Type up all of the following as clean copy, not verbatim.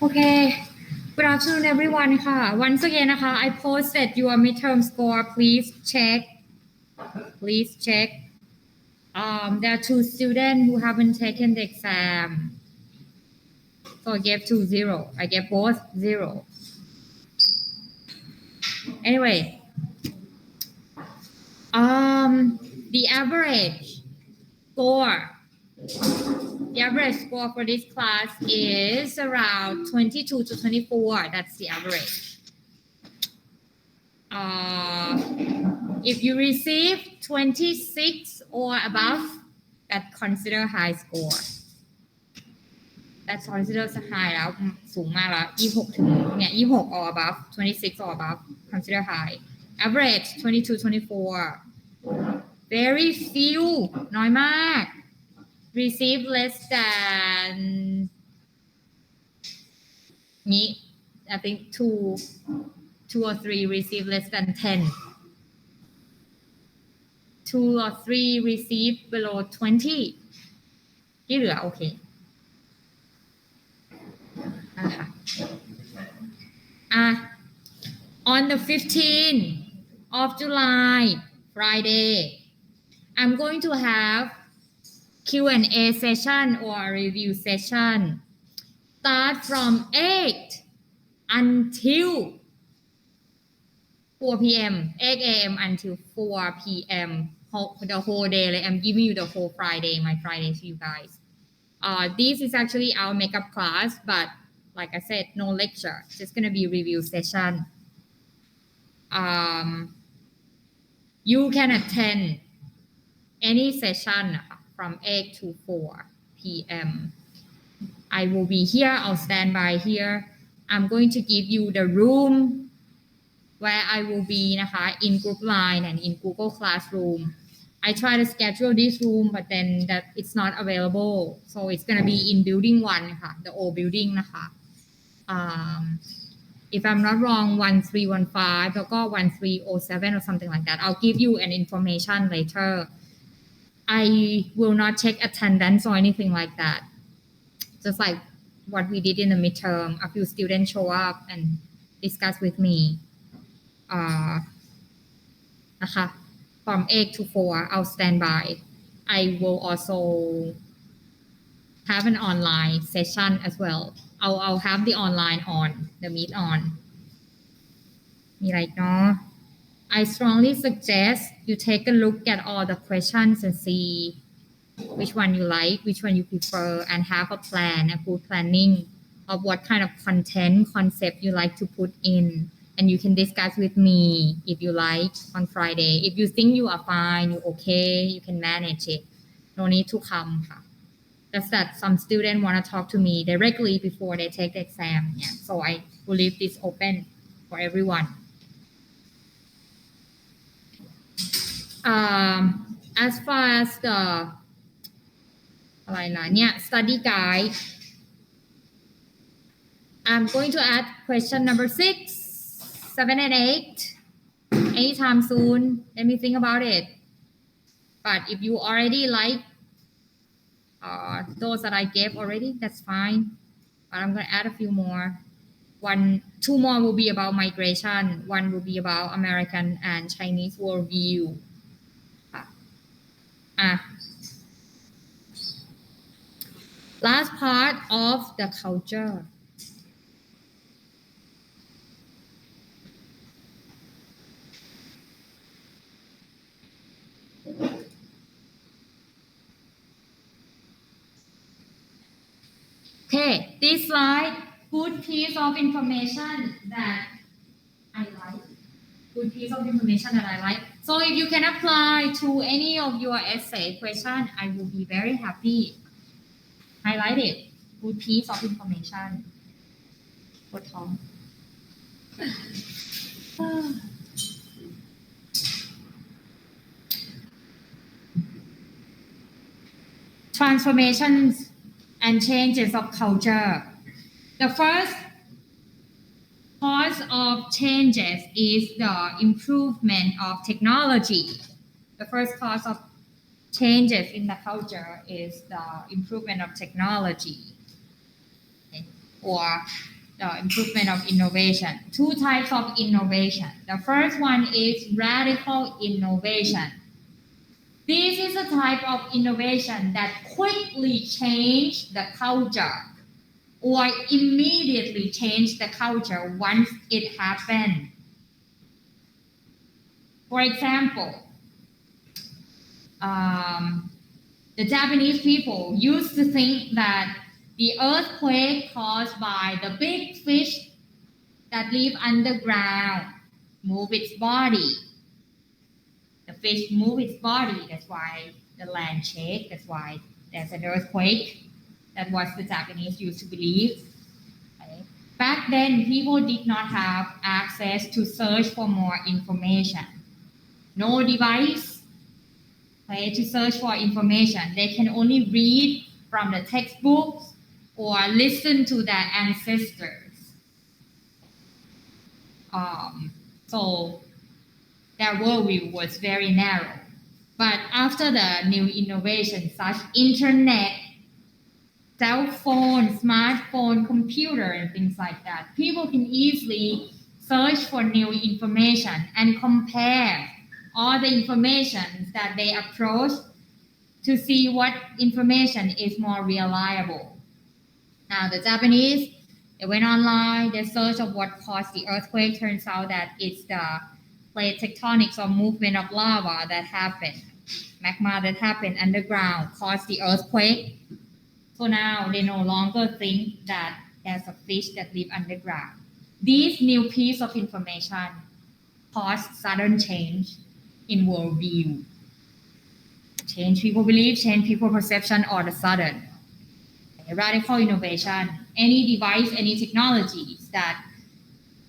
Okay. Good afternoon, everyone. Once again, I posted your midterm score. Please check. There are 2 students who haven't taken the exam. So I gave 2 0. I gave both 0. Anyway, the average score. The average score for this class is around 22 to 24. That's the average. If you receive 26 or above, that's considered high score. That's considered high แล้วสูงมากแล้ว26ถึงเนี่ย26 or above 26 or above consider high. Average 22 24. Very few น้อยมาก receive less than I think 2 or 3 receive less than 10. 2 or 3 receive below 20. ที่เหลือโอเคนะคะon the 15th of July Friday I'm going to have Q&A session or a review session start from 8 until 4 p.m. 8 a.m. until 4 p.m. the whole day like I'm giving you the whole Friday my Friday to you guys. This is actually our makeup class, but like I said, no lecture. It's just gonna be review session. You can attend any session from 8 to 4 p.m. I will be here. I'll stand by here. I'm going to give you the room where I will be in group line and in Google Classroom. I try to schedule this room, but then that it's not available. So it's going to be in building 1, the old building. If I'm not wrong, 1315 แล้วก็ 1307 or something like that. I'll give you an information later. I will not check attendance or anything like that. Just like what we did in the midterm. A few students show up and discuss with me. From 8 to 4, I'll stand by. I will also have an online session as well. I'll have the online on, the meet on. มีอะไรเนาะ I strongly suggest you take a look at all the questions and see which one you like, which one you prefer, and have a plan, a good planning of what kind of concept you like to put in. And you can discuss with me if you like on Friday. If you think you are fine, you're okay, you can manage it. No need to come. Just that some students want to talk to me directly before they take the exam. Yeah. So I will leave this open for everyone. As far as the study guide, I'm going to add question number 6, 7 and 8 anytime soon. Let me think about it. But if you already like those that I gave already, that's fine. but I'm going to add a few more. Two more will be about migration. One will be about American and Chinese worldview. Last part of the culture. Okay, this slide, good piece of information that I like. Good piece of information that I like. So if you can apply to any of your essay question, I will be very happy. Highlight it. Good piece of information. Good Tom. Transformations and changes of culture. The first cause of changes is the improvement of technology. The first cause of changes in the culture is the improvement of technology, or the improvement of innovation. Two types of innovation. The first one is radical innovation. This is a type of innovation that quickly change the culture or immediately change the culture once it happened. For example, the Japanese people used to think that the earthquake caused by the big fish that live underground move its body. The fish move its body, that's why the land shakes, that's why there's an earthquake. That was the Japanese used to believe. Okay. Back then, people did not have access to search for more information. No device, okay, to search for information. They can only read from the textbooks or listen to their ancestors. So their worldview was very narrow. But after the new innovation, such internet, cell phone, smartphone, computer, and things like that, people can easily search for new information and compare all the information that they approach to see what information is more reliable. Now, the Japanese, they went online, they searched of what caused the earthquake. Turns out that it's the plate tectonics or movement of lava that happened. Magma that happened underground caused the earthquake. So now they no longer think that there's a fish that live underground. This new piece of information caused sudden change in worldview. Change people belief, change people perception all of a sudden. Radical innovation, any device, any technologies that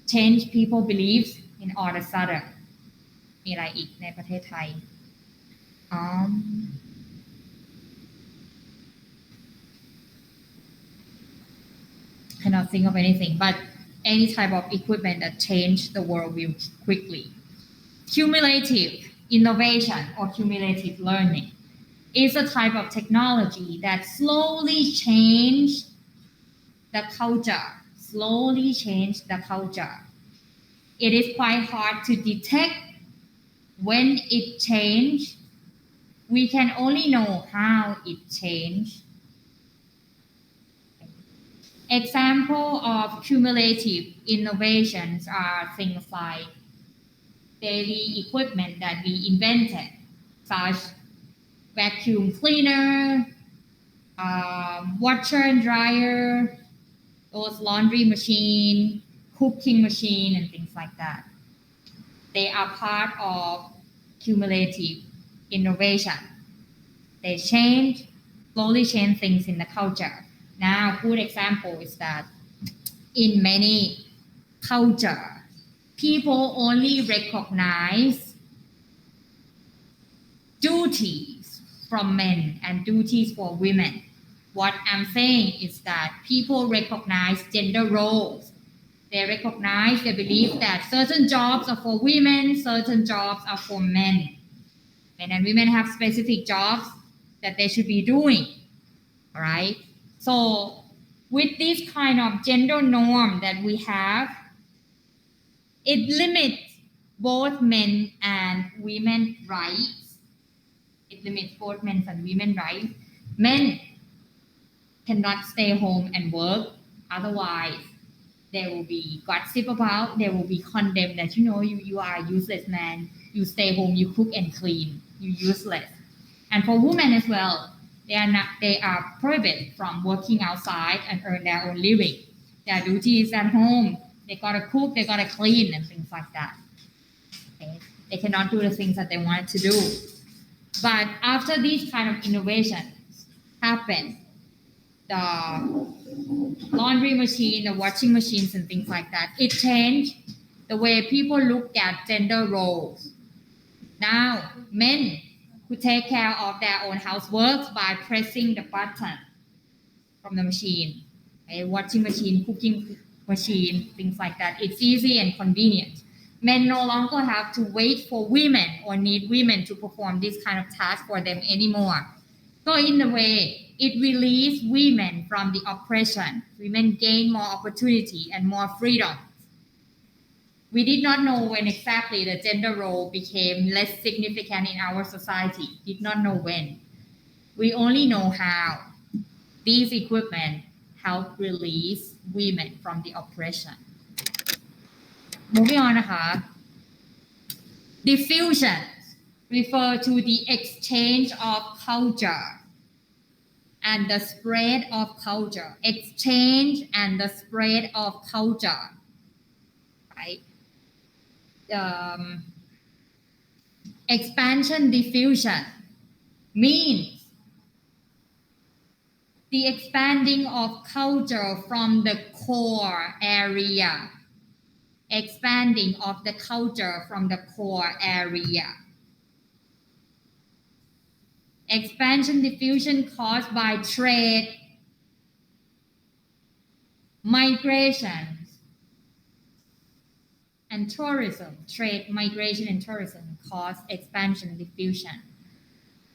change people beliefs in all of a sudden. มีอะไรอีกในประเทศไทย cannot think of anything, but any type of equipment that change the worldview quickly. Cumulative innovation or cumulative learning is a type of technology that slowly change the culture. It is quite hard to detect when it changed. We can only know how it changed. Example of cumulative innovations are things like daily equipment that we invented, such vacuum cleaner, washer and dryer, those laundry machine, cooking machine, and things like that. They are part of cumulative innovation. They slowly change things in the culture. Now, good example is that in many culture, people only recognize duties from men and duties for women. What I'm saying is that people recognize gender roles. They believe that certain jobs are for women, certain jobs are for men. Men and women have specific jobs that they should be doing. All right. So with this kind of gender norm that we have, it limits both men and women rights. It limits both men and women rights. Men cannot stay home and work. Otherwise, they will be gossip about, they will be condemned that, you are a useless man. You stay home, you cook and clean, you useless. And for women as well, they are prohibited from working outside and earn their own living. Their duty is at home. They gotta cook, they gotta clean and things like that. Okay? They cannot do the things that they wanted to do. But after these kind of innovations happen, the laundry machine, the washing machines and things like that, it changed the way people look at gender roles. Now, men who take care of their own housework by pressing the button from the machine, a washing machine, cooking machine, things like that. It's easy and convenient. Men no longer have to wait for women or need women to perform this kind of task for them anymore. So in a way, it relieves women from the oppression. Women gain more opportunity and more freedom. We did not know when exactly the gender role became less significant in our society. Did not know when. We only know how. These equipment help release women from the oppression. Moving on นะคะ Diffusion refer to the exchange of culture and the spread of culture. Exchange and the spread of culture. Right? Expansion diffusion means the expanding of culture from the core area. Expanding of the culture from the core area. Expansion diffusion caused by trade, migration, and tourism. Trade, migration, and tourism cause expansion diffusion.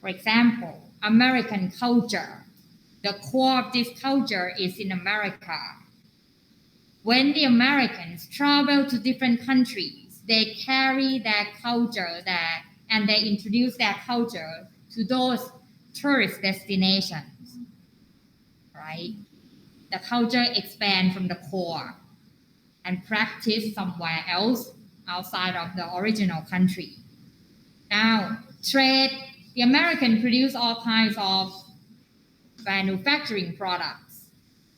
For example, American culture. The core of this culture is in America. When the Americans travel to different countries, they carry their culture there and they introduce their culture to those tourist destinations. Right? The culture expands from the core and practice somewhere else outside of the original country. Now, trade, the American produce all kinds of manufacturing products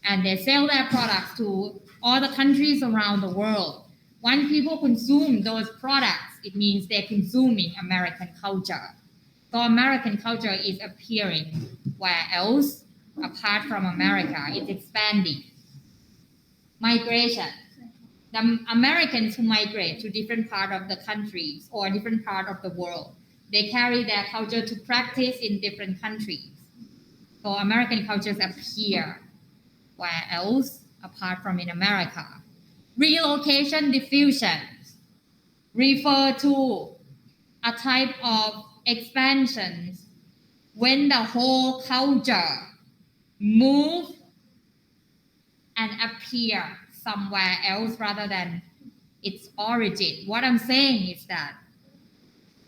and they sell their products to all the countries around the world. When people consume those products, it means they're consuming American culture. So American culture is appearing where else apart from America. It's expanding. Migration. The Americans who migrate to different parts of the countries or different part of the world, they carry their culture to practice in different countries. So American cultures appear where else apart from in America. Relocation diffusion refer to a type of expansions when the whole culture move and appear somewhere else rather than its origin. What I'm saying is that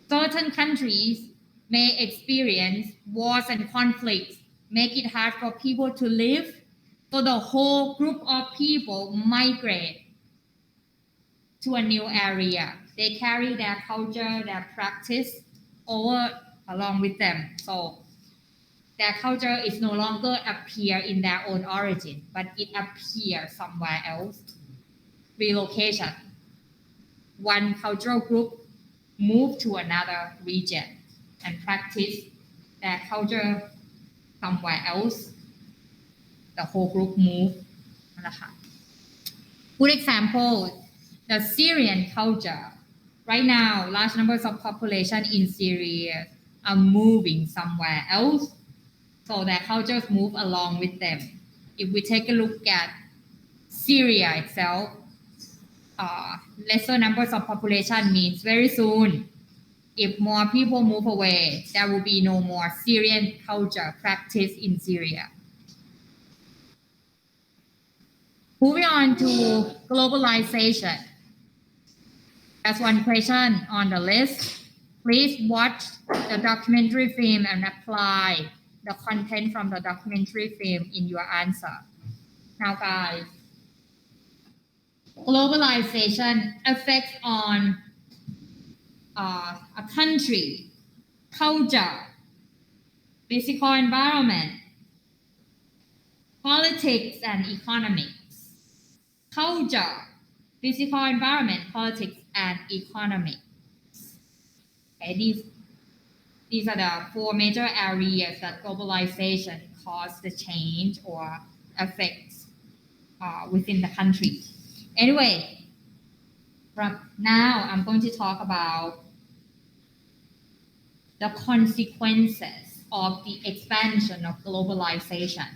certain countries may experience wars and conflicts, make it hard for people to live. So the whole group of people migrate to a new area. They carry their culture, their practice over along with them. So their culture is no longer appear in their own origin, but it appears somewhere else. Relocation. One cultural group move to another region and practice their culture somewhere else. The whole group move. Good example, the Syrian culture. Right now, large numbers of population in Syria are moving somewhere else. So their cultures move along with them. If we take a look at Syria itself, lesser numbers of population means very soon, if more people move away, there will be no more Syrian culture practiced in Syria. Moving on to globalization. As one question on the list, please watch the documentary film and apply the content from the documentary film in your answer. Now, guys, globalization affects on a country, culture, physical environment, politics and economics. Culture, physical environment, politics and economics. Okay, these are the four major areas that globalization causes the change or affects within the country. Anyway, from now I'm going to talk about the consequences of the expansion of globalization.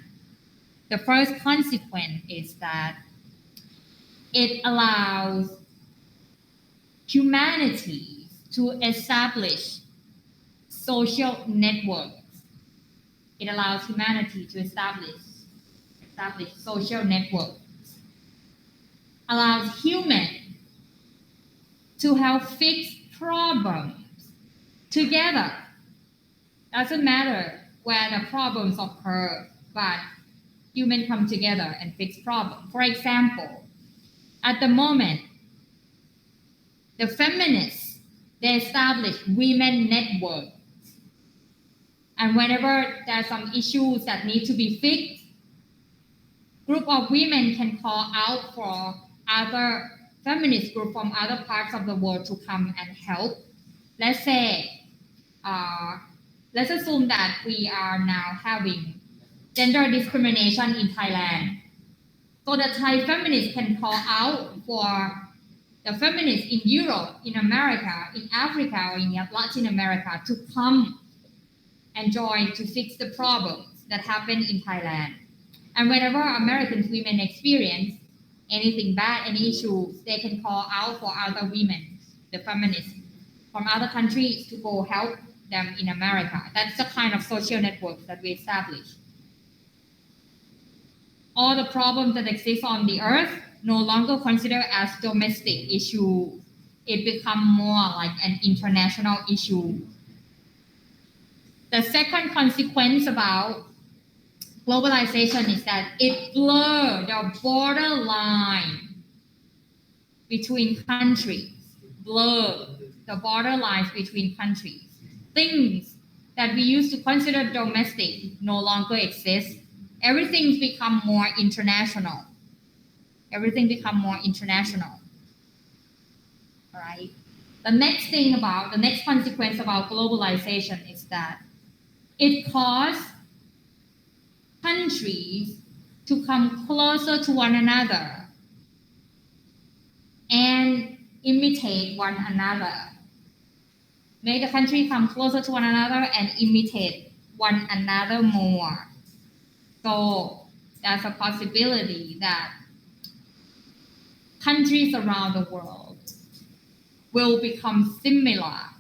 The first consequence is that it allows humanity to establish social networks. It allows humanity to establish social networks. Allows humans to help fix problems together. Doesn't matter where the problems occur, but humans come together and fix problems. For example, at the moment, the feminists, they establish women networks. And whenever there's some issues that need to be fixed, group of women can call out for other feminist group from other parts of the world to come and help. Let's say, let's assume that we are now having gender discrimination in Thailand. So the Thai feminists can call out for the feminists in Europe, in America, in Africa, or in Latin America to come and join to fix the problems that happen in Thailand. And whenever American women experience anything bad, any issues, they can call out for other women, the feminists from other countries to go help them in America. That's the kind of social network that we establish. All the problems that exist on the earth no longer considered as domestic issue. It becomes more like an international issue. The second consequence about globalization is that it blurs the borderline between countries. Blur the borderlines between countries. Things that we used to consider domestic no longer exist. Everything's become more international. Everything become more international. All right. The next consequence about globalization is that it caused countries to come closer to one another and imitate one another. Make the country come closer to one another and imitate one another more. So there's a possibility that countries around the world will become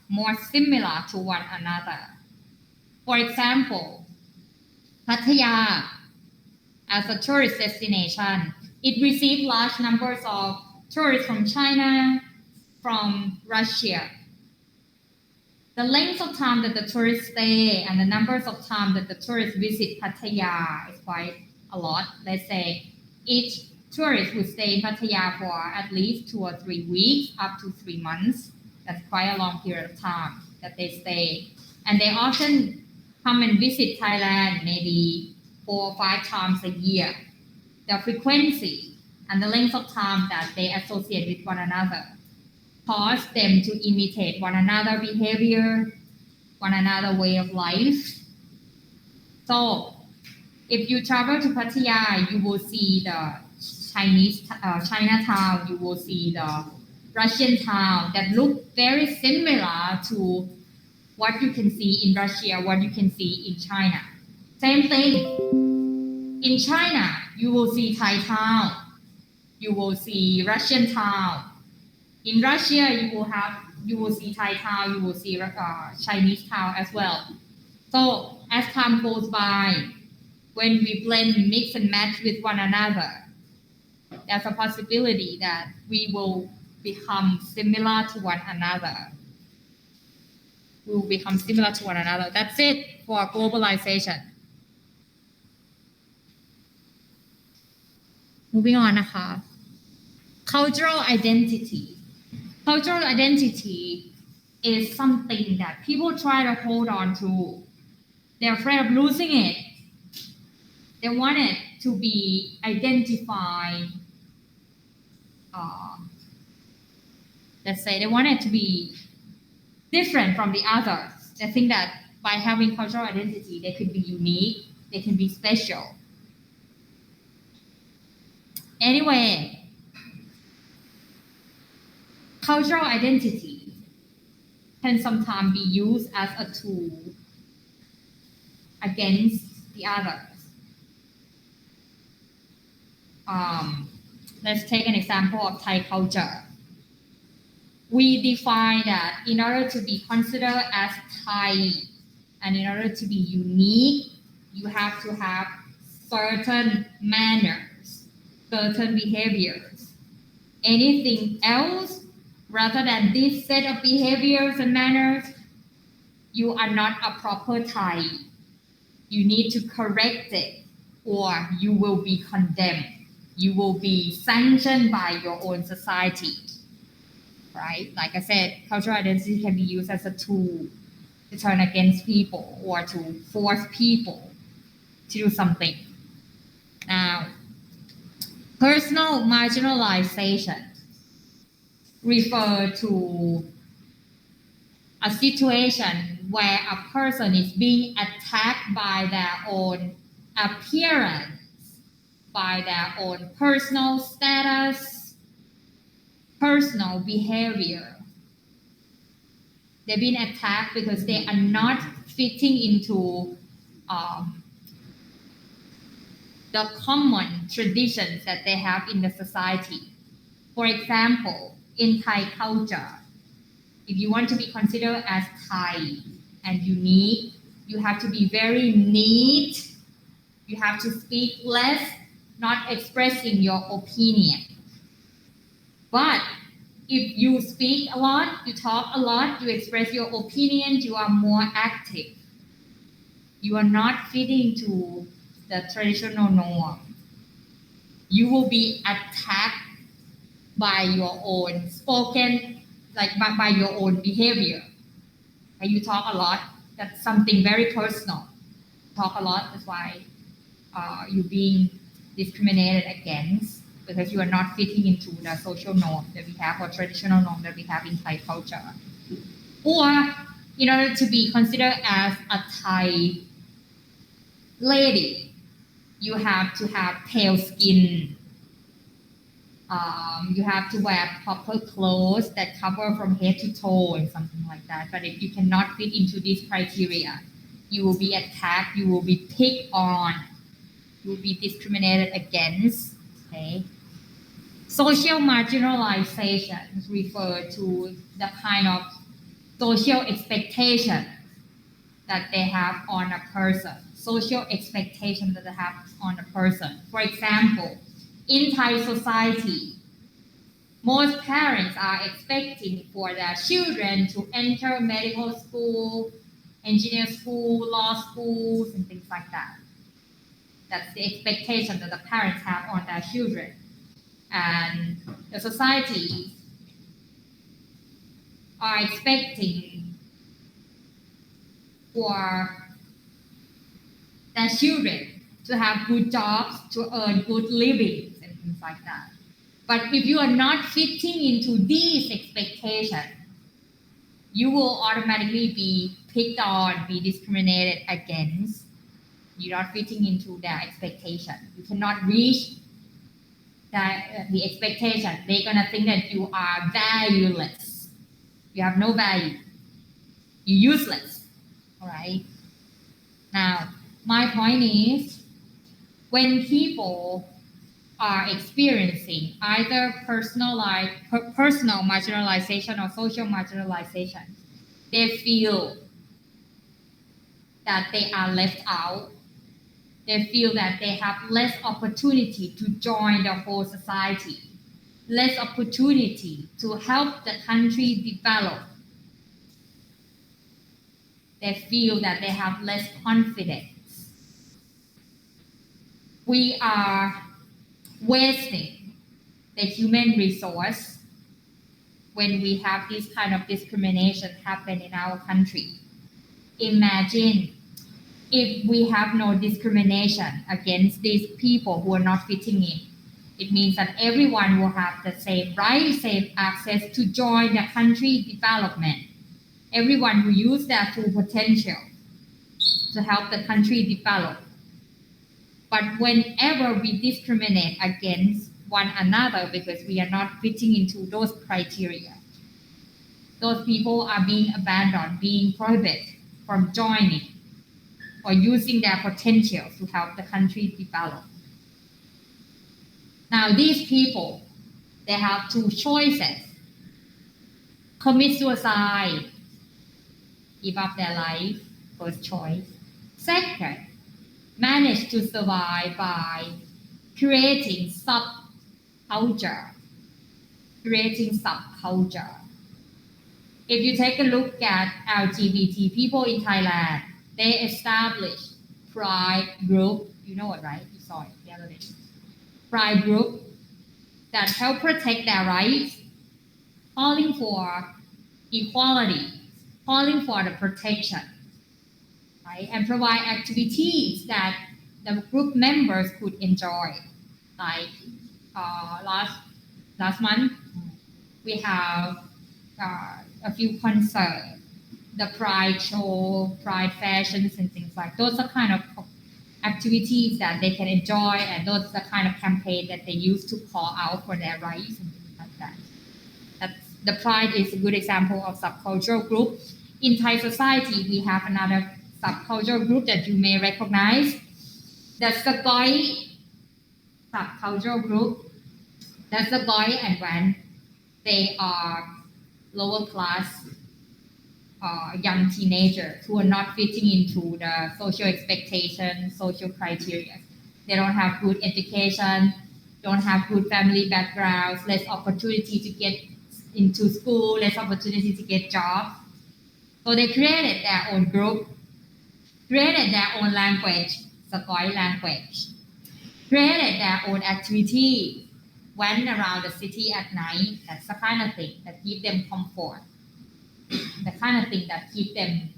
more similar to one another. For example, Pattaya, as a tourist destination, it received large numbers of tourists from China, from Russia. The length of time that the tourists stay and the numbers of time that the tourists visit Pattaya is quite a lot. Let's say each tourist would stay in Pattaya for at least 2 or 3 weeks, up to 3 months. That's quite a long period of time that they stay. And they often come and visit Thailand maybe 4 or 5 times a year. The frequency and the length of time that they associate with one another cause them to imitate one another behavior, one another way of life. So if you travel to Pattaya, you will see the Chinese Chinatown, you will see the Russian town that look very similar to what you can see in Russia, what you can see in China. Same thing. In China, you will see Thai town, you will see Russian town. In Russia, you will see Thai town, you will see Chinese town as well. So as time goes by, when we blend, mix and match with one another, There's a possibility that we will become similar to one another. We will become similar to one another. That's it for globalization. Moving on นะคะ cultural identity. Cultural identity is something that people try to hold on to. They're afraid of losing it. They want it to be identified. Let's say they want it to be different from the others. They think that by having cultural identity, they could be unique, they can be special. Anyway, cultural identity can sometimes be used as a tool against the others. Let's take an example of Thai culture. We define that in order to be considered as Thai and in order to be unique, you have to have certain manners, certain behaviors. Anything else rather than this set of behaviors and manners, you are not a proper Thai. You need to correct it or you will be condemned. You will be sanctioned by your own society. Right? Like I said, cultural identity can be used as a tool to turn against people or to force people to do something. Now, personal marginalization refer to a situation where a person is being attacked by their own appearance, by their own personal status, personal behavior. They've been attacked because they are not fitting into the common traditions that they have in the society. For example, in Thai culture, if you want to be considered as Thai and unique, you have to be very neat. You have to speak less, not expressing your opinion. But if you speak a lot, you talk a lot, you express your opinion, you are more active. You are not fitting to the traditional norm. You will be attacked by your own spoken, like by your own behavior. And you talk a lot, that's something very personal. Talk a lot, that's why you're being discriminated against. Because you are not fitting into the social norm that we have or traditional norm that we have in Thai culture. Or in order to be considered as a Thai lady, you have to have pale skin. You have to wear proper clothes that cover from head to toe and something like that. But if you cannot fit into these criteria, you will be attacked, you will be picked on, you will be discriminated against. Okay. Social marginalization refer to the kind of social expectation that they have on a person. Social expectation that they have on a person. For example, in Thai society, most parents are expecting for their children to enter medical school, engineer school, law schools, and things like that. That's the expectation that the parents have on their children. And the society are expecting for their children to have good jobs, to earn good livings and things like that. But if you are not fitting into these expectations, you will automatically be picked on, be discriminated against. You're not fitting into their expectation. You cannot reach the expectation. They're gonna think that you are valueless. You have no value. You're useless. All right. Now, my point is, when people are experiencing either personal marginalization or social marginalization, they feel that they are left out. They feel that they have less opportunity to join the whole society, less opportunity to help the country develop. They feel that they have less confidence. We are wasting the human resource when we have this kind of discrimination happen in our country. Imagine if we have no discrimination against these people who are not fitting in. It means that everyone will have the same right, same access to join the country development. Everyone will use their full potential to help the country develop. But whenever we discriminate against one another because we are not fitting into those criteria, those people are being abandoned, being prohibited from joining or using their potential to help the country develop. Now, these people, they have two choices: commit suicide, give up their life, first choice. Second, manage to survive by creating subculture. If you take a look at LGBT people in Thailand, they established pride group. You know it, right? You saw it the other day. Pride group that help protect their rights, calling for equality, calling for the protection, right? And provide activities that the group members could enjoy. Like last month, we have a few concerts, the Pride show, Pride fashions, and things like those are kind of activities that they can enjoy, and those are the kind of campaign that they use to call out for their rights and things like that. The Pride is a good example of subcultural group. In Thai society, we have another subcultural group that you may recognize, the Sagoi subcultural group. The Sagoi and Wan, they are lower class young teenagers who are not fitting into the social expectations, social criteria. They don't have good education, don't have good family backgrounds, less opportunity to get into school, less opportunity to get jobs. So they created their own group, created their own language, Sagoi language, created their own activity, went around the city at night. That's the kind of thing that give them comfort, the kind of thing that keep them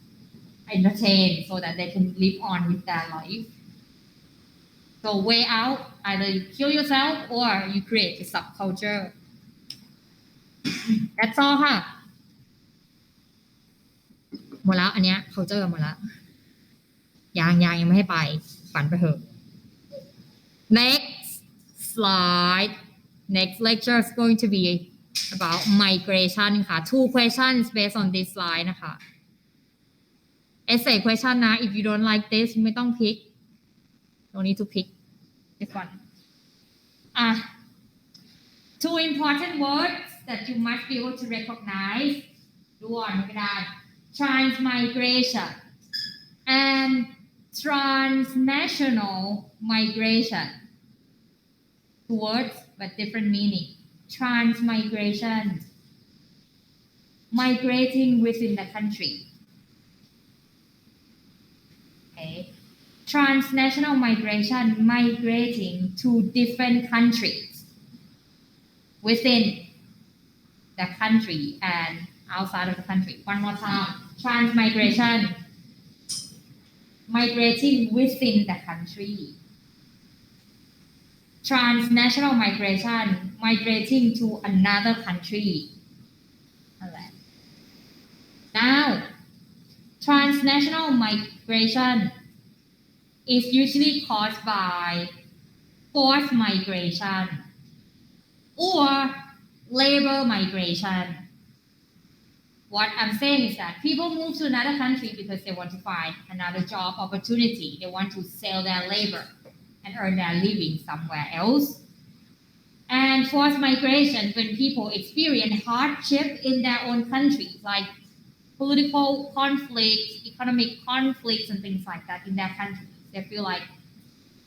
entertained so that they can live on with their life. So way out, either you kill yourself or you create a subculture. That's all ค่ะหมดแล้วอันเนี้ย culture หมดแล้วยังไม่ให้ไปฝันไปเถอะ Next slide. Next lecture is going to be about migration ค่ะ two questions based on this slide นะคะ essay question นะ if you don't like this ไม่ต้อง pick no need to pick this one two important words that you must be able to recognize ดูอ่อนกระดาษ transmigration and transnational migration. Two words but different meaning. Transmigration, migrating within the country. Okay. Transnational migration, migrating to different countries within the country and outside of the country. One more time. Transmigration, migrating within the country. Transnational migration, migrating to another country. Now, transnational migration is usually caused by forced migration or labor migration. What I'm saying is that people move to another country because they want to find another job opportunity. They want to sell their labor and earn their living somewhere else. And forced migration, when people experience hardship in their own countries, like political conflicts, economic conflicts, and things like that in their countries, they feel like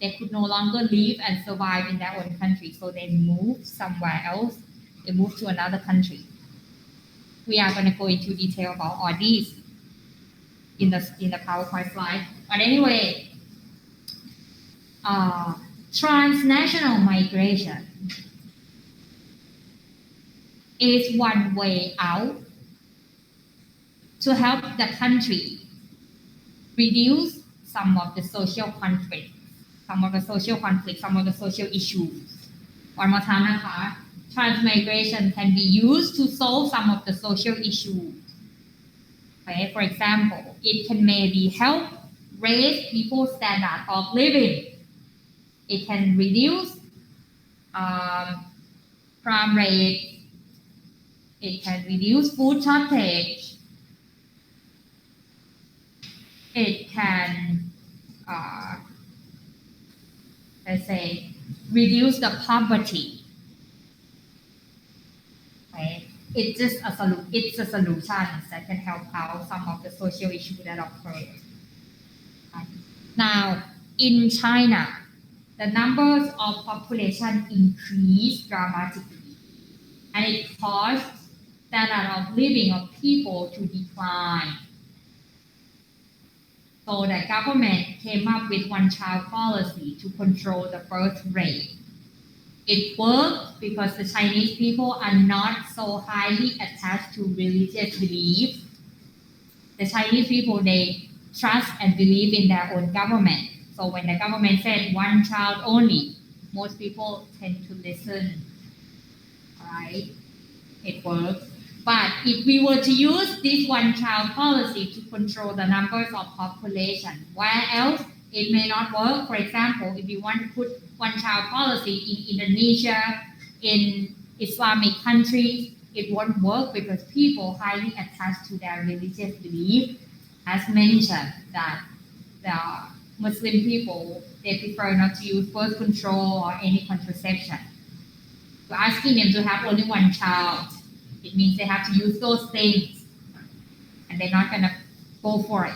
they could no longer live and survive in their own country, so they moved somewhere else. They moved to another country. We are going to go into detail about all these in the PowerPoint slide. But anyway, transnational migration is one way out to help the country reduce some of the social conflict, some of the social issues. One more time,นะคะ. Transmigration can be used to solve some of the social issues. Okay, for example, it can maybe help raise people's standard of living. It can reduce crime rate. It can reduce food shortage. It can, let's say, reduce the poverty. Okay. It's a solution that can help out some of the social issues that occur. Now, in China, the numbers of population increased dramatically, and it caused standard of living of people to decline. So the government came up with one-child policy to control the birth rate. It worked because the Chinese people are not so highly attached to religious beliefs. The Chinese people, they trust and believe in their own government. So when the government said one child only, most people tend to listen. Right? It works. But if we were to use this one-child policy to control the numbers of population, where else it may not work? For example, if you want to put one-child policy in Indonesia, in Islamic countries, it won't work because people highly attached to their religious belief. As mentioned, that the Muslim people, they prefer not to use birth control or any contraception. So asking them to have only one child, it means they have to use those things, and they're not going to go for it.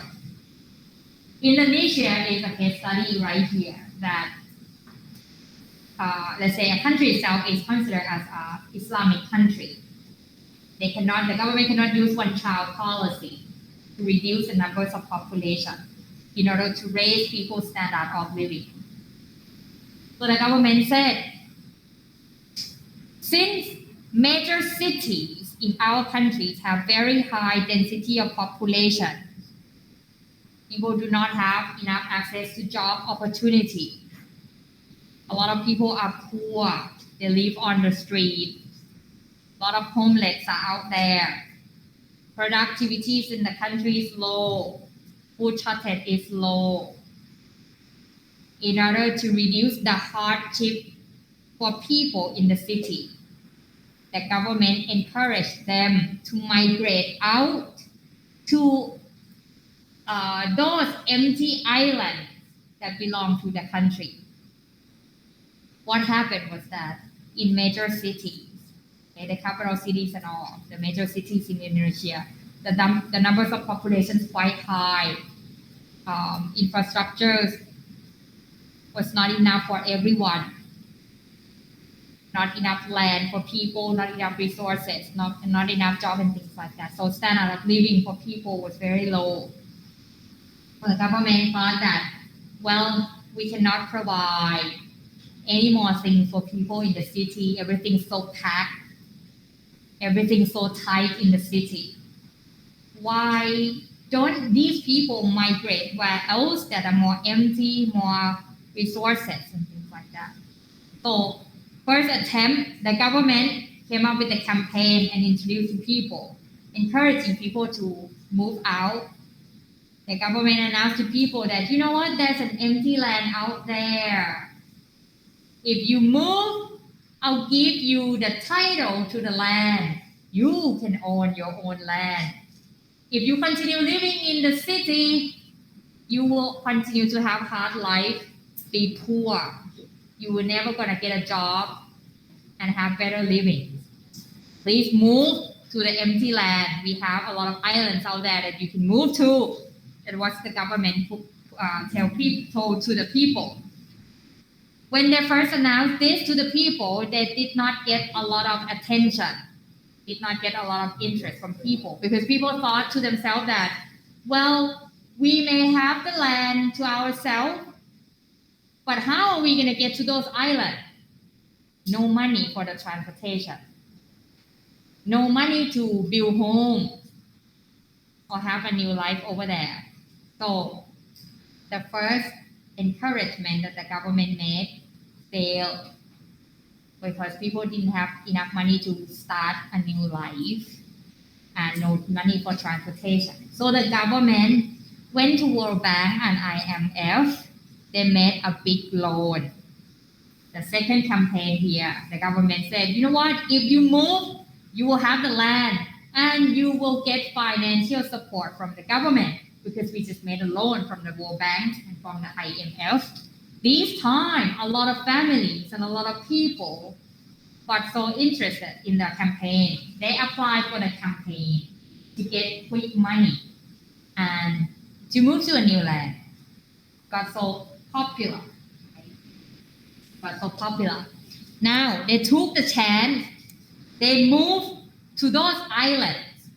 Indonesia is a case study right here that, let's say a country itself is considered as an Islamic country. The government cannot use one-child policy to reduce the numbers of population in order to raise people's standard of living. So the government said, since major cities in our countries have very high density of population, people do not have enough access to job opportunity. A lot of people are poor. They live on the street. A lot of homeless are out there. Productivity in the country is low. Food shortage is low. In order to reduce the hardship for people in the city, the government encouraged them to migrate out to those empty islands that belong to the country. What happened was that in major cities, okay, the capital cities and all, the major cities in Indonesia, the numbers of population is quite high. Infrastructure was not enough for everyone. Not enough land for people, not enough resources, not enough jobs and things like that. So standard of living for people was very low. So the government thought that, well, we cannot provide any more things for people in the city. Everything's so packed. Everything's so tight in the city. Why don't these people migrate where else that are more empty, more resources and things like that? So first attempt, the government came up with a campaign and introduced people, encouraging people to move out. The government announced to people that, you know what, there's an empty land out there. If you move, I'll give you the title to the land. You can own your own land. If you continue living in the city, you will continue to have hard life, be poor. You will never gonna get a job and have better living. Please move to the empty land. We have a lot of islands out there that you can move to. That was the government told to the people. When they first announced this to the people, they did not get a lot of attention, did not get a lot of interest from people because people thought to themselves that, well, we may have the land to ourselves, but how are we going to get to those islands? No money for the transportation, no money to build home or have a new life over there. So the first encouragement that the government made failed because people didn't have enough money to start a new life and no money for transportation. So the government went to World Bank and IMF. They made a big loan. The second campaign here, the government said, you know what, if you move, you will have the land and you will get financial support from the government because we just made a loan from the World Bank and from the IMF. This time, a lot of families and a lot of people got so interested in the campaign. They applied for the campaign to get quick money and to move to a new land. Got so popular. Now they took the chance. They moved to those islands.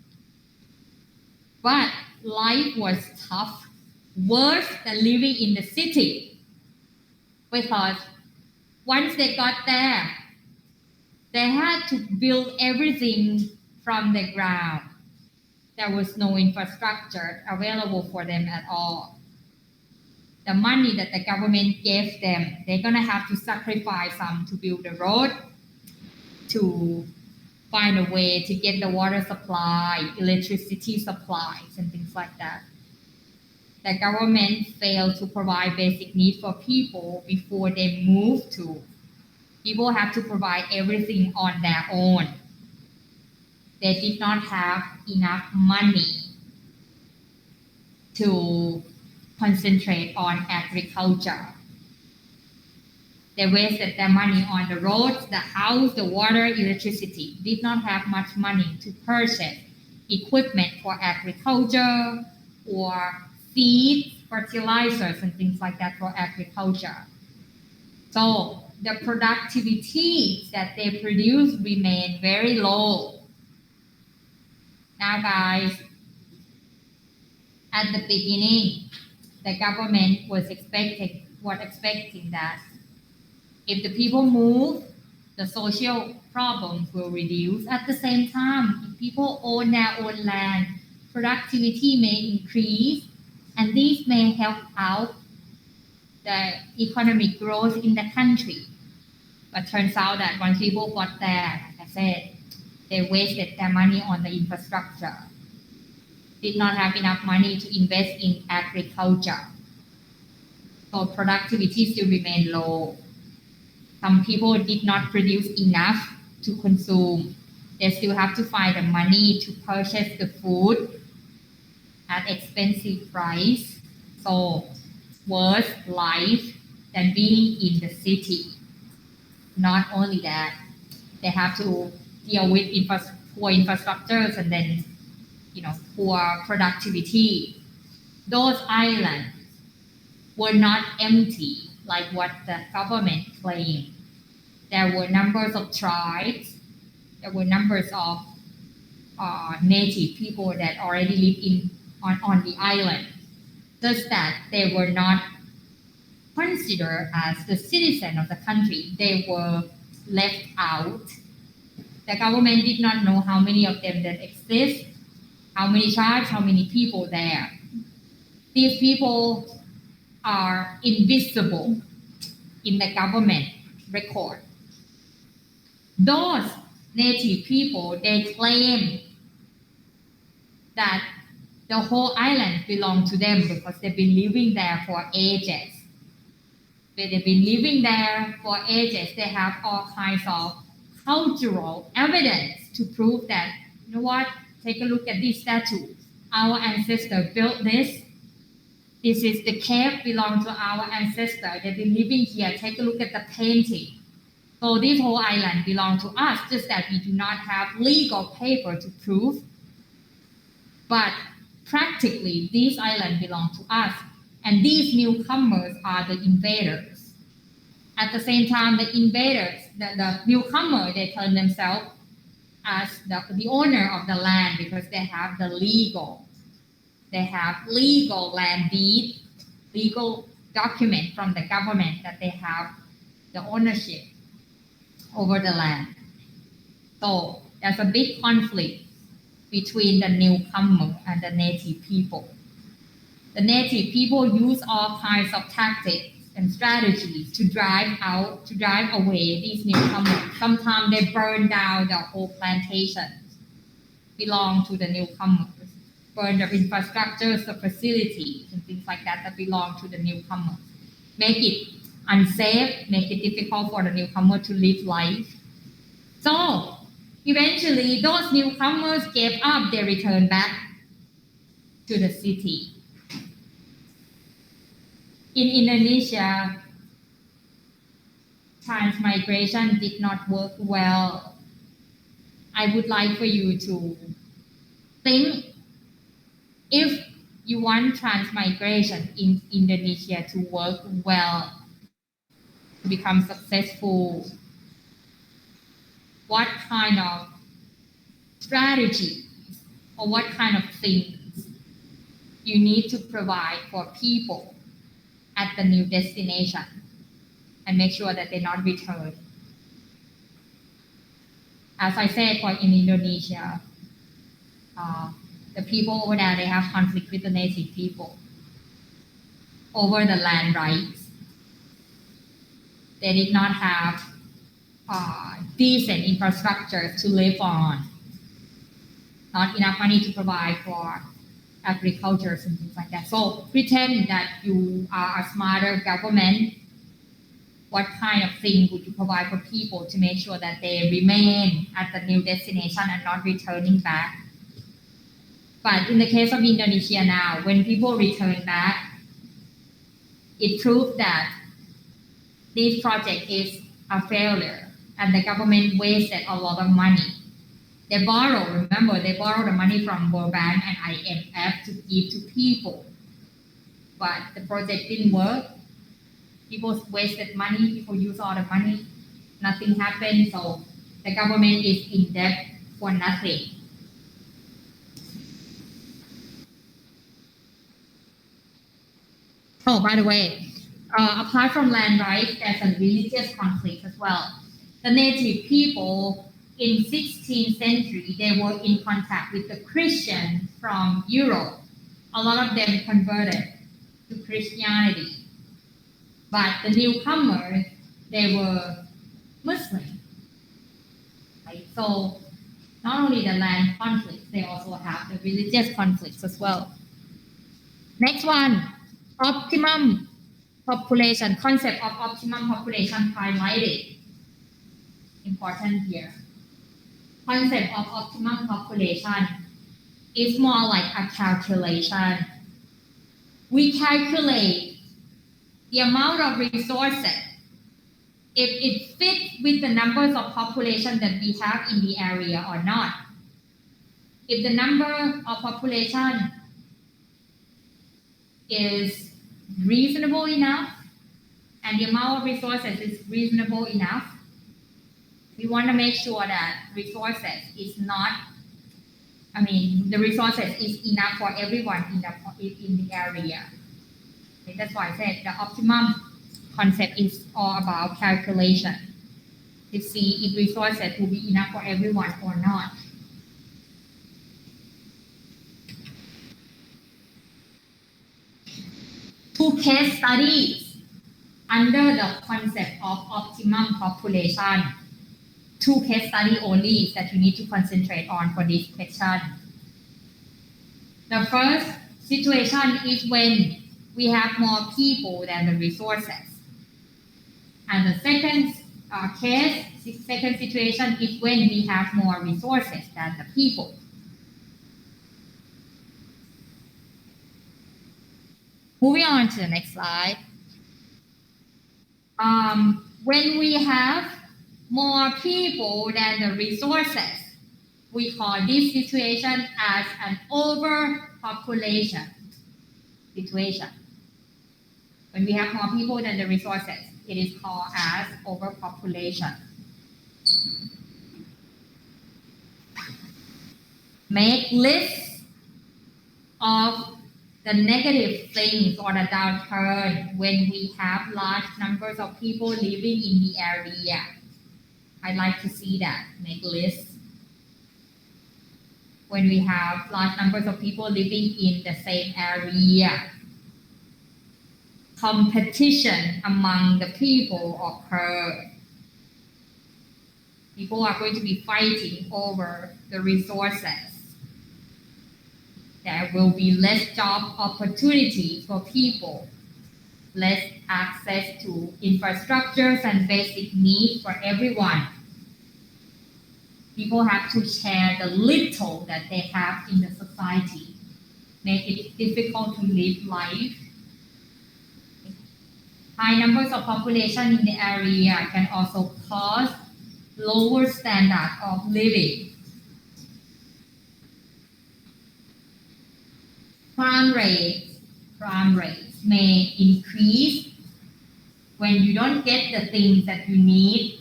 But life was tough, worse than living in the city. Because once they got there, they had to build everything from the ground. There was no infrastructure available for them at all. The money that the government gave them, they're going to have to sacrifice some to build the road, to find a way to get the water supply, electricity supplies, and things like that. The government failed to provide basic needs for people before they moved to. People have to provide everything on their own. They did not have enough money to concentrate on agriculture. They wasted their money on the roads, the house, the water, electricity. Did not have much money to purchase equipment for agriculture or seeds, fertilizers, and things like that for agriculture. So the productivity that they produce remained very low. Now, guys, at the beginning, the government was expecting that if the people move, the social problems will reduce. At the same time, if people own their own land, productivity may increase, and this may help out the economic growth in the country. But turns out that when people got there, like I said, they wasted their money on the infrastructure, did not have enough money to invest in agriculture. So productivity still remained low. Some people did not produce enough to consume. They still have to find the money to purchase the food at expensive price. So worse life than being in the city. Not only that, they have to deal with poor infrastructures and then, poor productivity. Those islands were not empty like what the government claimed. There were numbers of tribes, there were numbers of native people that already lived on the island, just that they were not considered as the citizen of the country. They were left out. The government did not know how many of them that exist, how many tribes, how many people there. These people are invisible in the government record. Those native people, they claim that the whole island belongs to them because they've been living there for ages. They've been living there for ages. They have all kinds of cultural evidence to prove that, you know what, take a look at these statues. Our ancestor built this. This is the cave belonged to our ancestor. They've been living here. Take a look at the painting. So this whole island belongs to us, just that we do not have legal paper to prove. But practically, this island belongs to us. And these newcomers are the invaders. At the same time, the invaders, the newcomer, they turn themselves as the owner of the land because they have legal land deed, legal document from the government that they have the ownership over the land. So there's a big conflict between the newcomer and the native people. The native people use all kinds of tactics and strategies to drive away these newcomers. Sometimes they burn down the whole plantation belong to the newcomers, burn the infrastructures, the facilities, and things like that belong to the newcomers. Make it unsafe, make it difficult for the newcomer to live life. So eventually, those newcomers gave up, they returned back to the city. In Indonesia, transmigration did not work well. I would like for you to think if you want transmigration in Indonesia to work well, to become successful, what kind of strategy or what kind of things you need to provide for people at the new destination and make sure that they not return. As I said, for in Indonesia, the people over there, they have conflict with the native people over the land rights. They did not have decent infrastructure to live on. Not enough money to provide for agriculture and things like that. So pretend that you are a smarter government. What kind of thing would you provide for people to make sure that they remain at the new destination and not returning back? But in the case of Indonesia now, when people return back, it proved that this project is a failure and the government wasted a lot of money. They borrowed the money from World Bank and IMF to give to people. But the project didn't work. People wasted money, people used all the money, nothing happened, so the government is in debt for nothing. Oh, by the way, apart from land rights, there's a religious conflict as well. The native people in 16th century, they were in contact with the Christians from Europe. A lot of them converted to Christianity. But the newcomers, they were Muslim. Right? So not only the land conflicts, they also have the religious conflicts as well. Next one, optimum population, concept of optimum population highlighted. Important here. Concept of optimum population is more like a calculation. We calculate the amount of resources, if it fits with the numbers of population that we have in the area or not. If the number of population is reasonable enough and the amount of resources is reasonable enough, we want to make sure that resources is enough for everyone in the area. Okay, that's why I said the optimum concept is all about calculation to see if resources will be enough for everyone or not. Two case studies under the concept of optimum population. Two case study only that you need to concentrate on for this question. The first situation is when we have more people than the resources. And the second second situation is when we have more resources than the people. Moving on to the next slide. When we have more people than the resources, we call this situation as an overpopulation situation. When we have more people than the resources, It is called as overpopulation. Make lists of the negative things or the downturn when we have large numbers of people living in the area. I'd like to see that. Make lists. When we have large numbers of people living in the same area, competition among the people occur. People are going to be fighting over the resources. There will be less job opportunities for people, less access to infrastructures and basic needs for everyone. People have to share the little that they have in the society, make it difficult to live life. High numbers of population in the area can also cause lower standard of living. Crime rates may increase when you don't get the things that you need.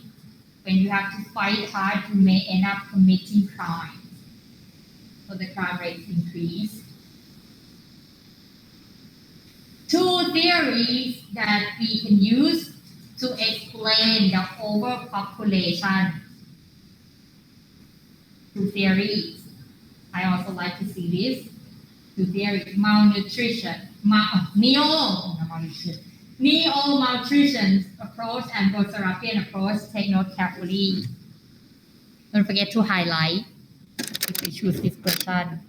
When you have to fight hard, you may end up committing crimes. So the crime rates increase. Two theories that we can use to explain the overpopulation. Two theories. I also like to see this. Two theories. Malnutrition. Neo-malnutrition approach and Borsarapian approach. Take note carefully. Don't forget to highlight if you choose this question.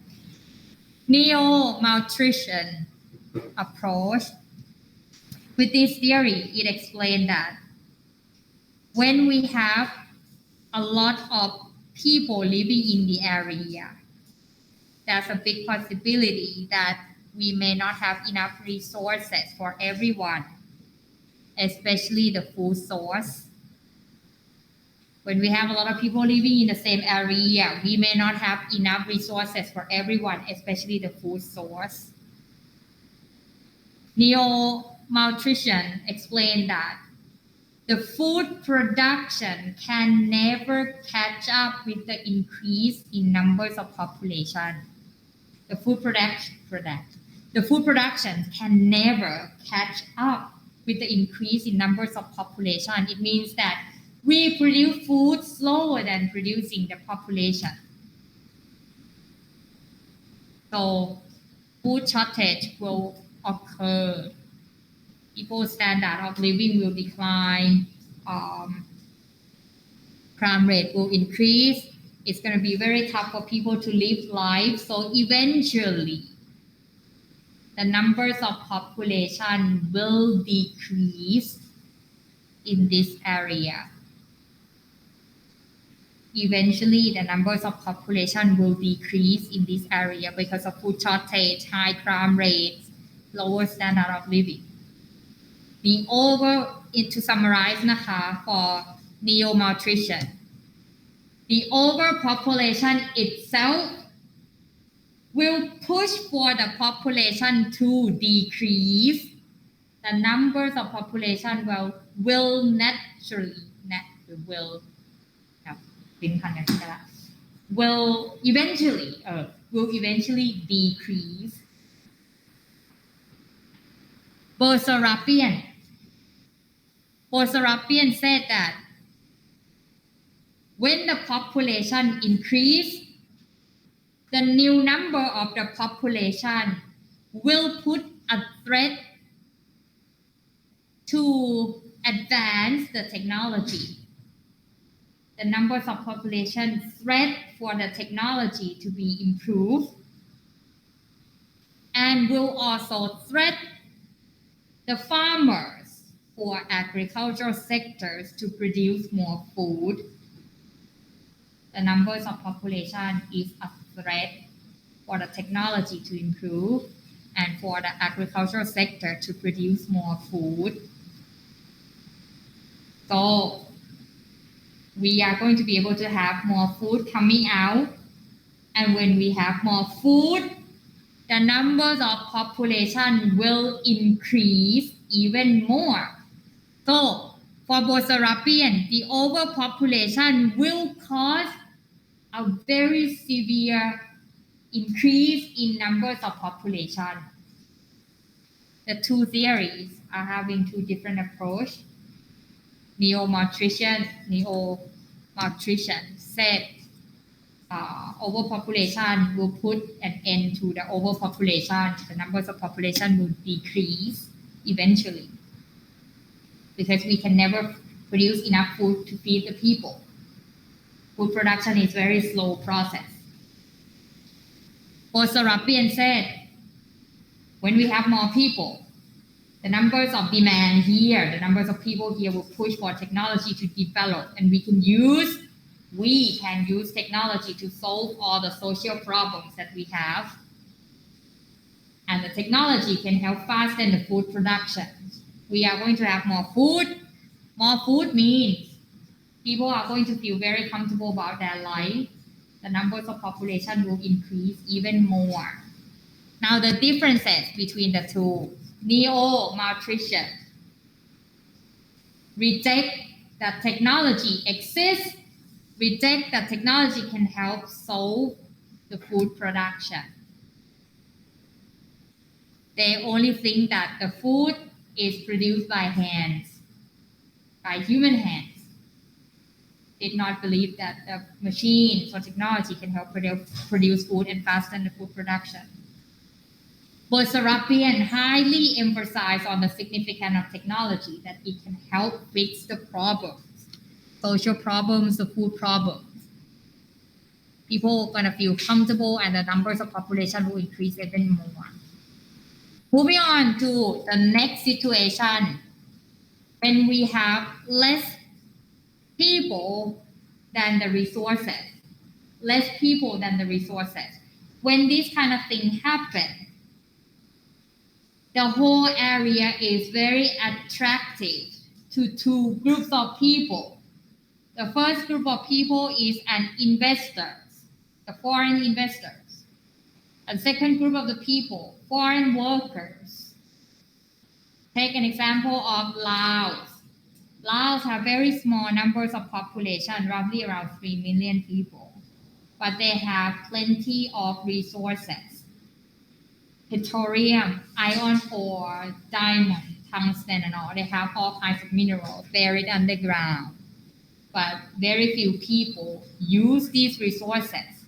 Neo-malnutrition approach. With this theory, it explains that when we have a lot of people living in the area, there's a big possibility that we may not have enough resources for everyone, especially the food source. When we have a lot of people living in the same area, we may not have enough resources for everyone, especially the food source. Neo-malnutrition explained that the food production can never catch up with the increase in numbers of population. The food production can never catch up with the increase in numbers of population. It means that we produce food slower than producing the population. So food shortage will occur. People's standard of living will decline. Crime rate will increase. It's going to be very tough for people to live life. So eventually, the numbers of population will decrease in this area. Eventually, the numbers of population will decrease in this area because of food shortage, high crime rates, lower standard of living. To summarize for neo-malnutrition, the overpopulation itself will push for the population to decrease. The numbers of population will eventually decrease. Borsarapian said that when the population increase, the new number of the population will put a threat to advance the technology. The numbers of population threat for the technology to be improved and will also threat the farmers for agricultural sectors to produce more food. The numbers of population is a threat for the technology to improve and for the agricultural sector to produce more food. So we are going to be able to have more food coming out. And when we have more food, the numbers of population will increase even more. So For both Serapian, the overpopulation will cause a very severe increase in numbers of population. The two theories are having two different approaches. Neo-malnutrition said overpopulation will put an end to the overpopulation. The numbers of population will decrease eventually because we can never produce enough food to feed the people. Food production is a very slow process. Serapian said, when we have more people, the numbers of demand here, the numbers of people here will push for technology to develop, and we can use technology to solve all the social problems that we have. And the technology can help fasten the food production. We are going to have more food. More food means people are going to feel very comfortable about their life. The numbers of population will increase even more. Now the differences between the two. Neo-malnutrition reject that technology exists, reject that technology can help solve the food production. They only think that the food is produced by hands, by human hands. Did not believe that the machines or technology can help produce food and fasten the food production. Serapian highly emphasized on the significance of technology, that it can help fix the problems, social problems, the food problems. People are going to feel comfortable and the numbers of population will increase even more. Moving on to the next situation, when we have less people than the resources. Less people than the resources. When this kind of thing happens, the whole area is very attractive to two groups of people. The first group of people is investors, the foreign investors. And second group of the people, foreign workers. Take an example of Laos. Laos have very small numbers of population, roughly around 3 million people, but they have plenty of resources. Petroleum, iron ore, diamond, tungsten and all. They have all kinds of minerals buried underground. But very few people use these resources.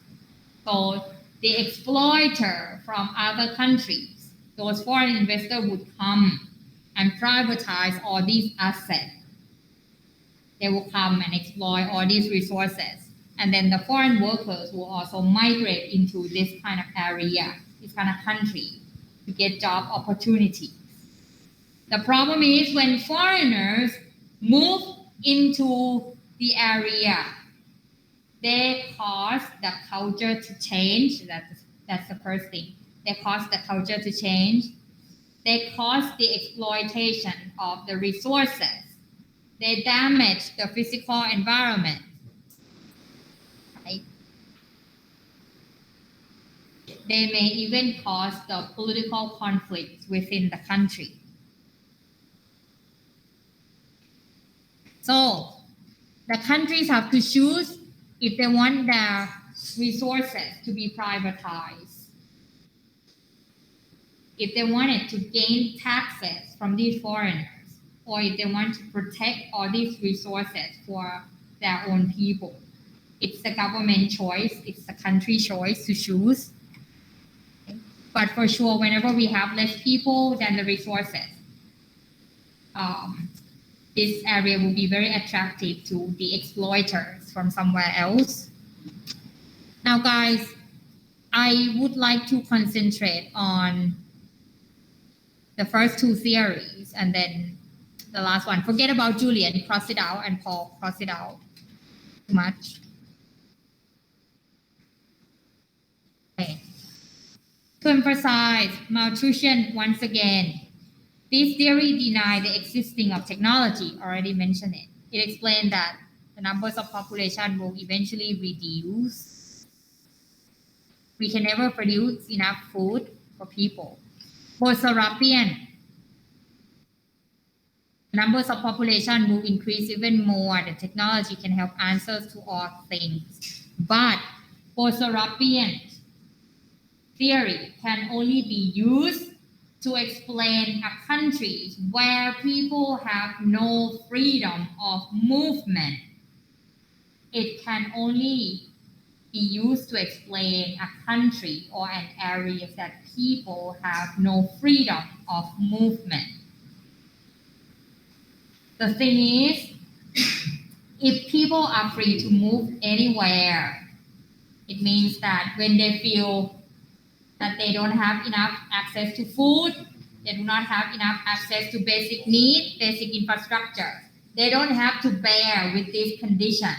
So the exploiter from other countries, those foreign investors would come and privatize all these assets. They will come and exploit all these resources. And then the foreign workers will also migrate into this kind of area, this kind of country, to get job opportunities. The problem is when foreigners move into the area, they cause the culture to change. That's the first thing. They cause the culture to change. They cause the exploitation of the resources. They damage the physical environment. Right? They may even cause the political conflicts within the country. So the countries have to choose if they want their resources to be privatized. If they wanted to gain taxes from these foreigners, or if they want to protect all these resources for their own people. It's the government choice, it's the country choice to choose. But for sure, whenever we have less people than the resources, this area will be very attractive to the exploiters from somewhere else. Now, guys, I would like to concentrate on the first two theories and then the last one. Forget about Julian, cross it out, and Paul, cross it out. Too much. Okay. To emphasize malnutrition once again, this theory denies the existing of technology, already mentioned it. It explained that the numbers of population will eventually reduce. We can never produce enough food for people. For Serapian, Numbers of population will increase even more. The technology can help answers to all things. But post-European theory can only be used to explain a country where people have no freedom of movement. It can only be used to explain a country or an area that people have no freedom of movement. The thing is, if people are free to move anywhere, it means that when they feel that they don't have enough access to food, they do not have enough access to basic needs, basic infrastructure, they don't have to bear with this condition.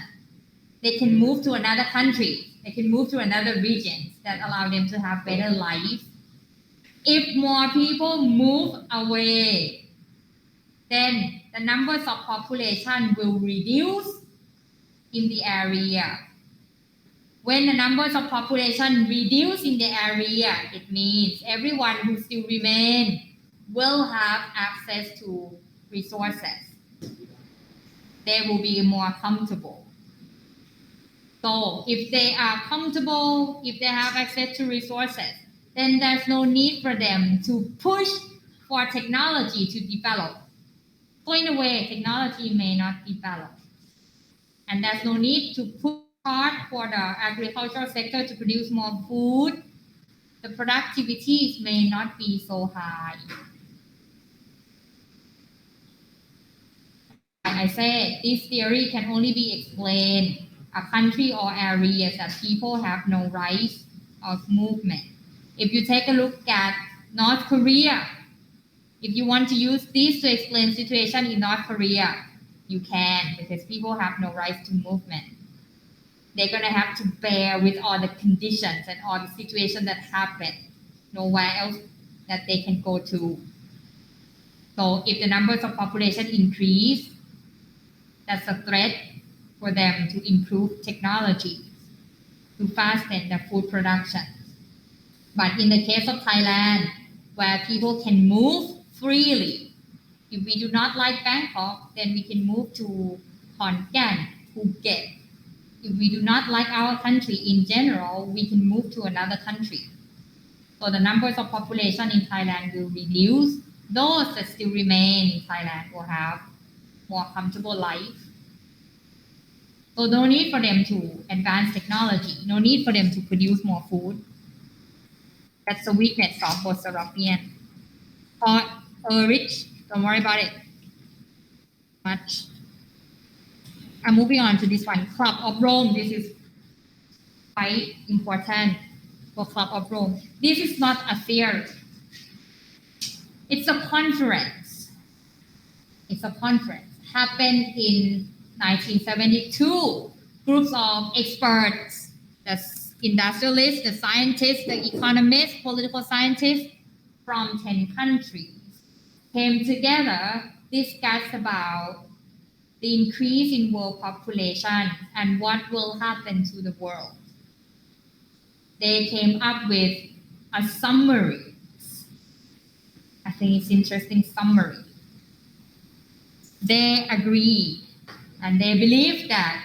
They can move to another country, they can move to another region that allow them to have better life. If more people move away, then the numbers of population will reduce in the area. When the numbers of population reduce in the area, it means everyone who still remain will have access to resources. They will be more comfortable. So if they are comfortable, if they have access to resources, then there's no need for them to push for technology to develop. So in a way, technology may not develop. And there's no need to push hard for the agricultural sector to produce more food. The productivities may not be so high. Like I said, this theory can only be explained a country or areas that people have no rights of movement. If you take a look at North Korea, if you want to use this to explain situation in North Korea, you can, because people have no rights to movement. They're going to have to bear with all the conditions and all the situations that happen. Nowhere else that they can go to. So if the numbers of population increase, that's a threat for them to improve technology, to fasten the food production. But in the case of Thailand, where people can move freely, if we do not like Bangkok, then we can move to Khon Kaen, Phuket. If we do not like our country in general, we can move to another country. So the numbers of population in Thailand will reduce. Those that still remain in Thailand will have more comfortable life. So no need for them to advance technology, no need for them to produce more food. That's the weakness of post-European. Rich, don't worry about it much. I'm moving on to this one, Club of Rome. This is quite important for Club of Rome. This is not a theory. It's a conference. It's a conference. Happened in 1972. Groups of experts, the industrialists, the scientists, the economists, political scientists from 10 countries came together, discussed about the increase in world population and what will happen to the world. They came up with a summary. I think it's interesting summary. They agree and they believe that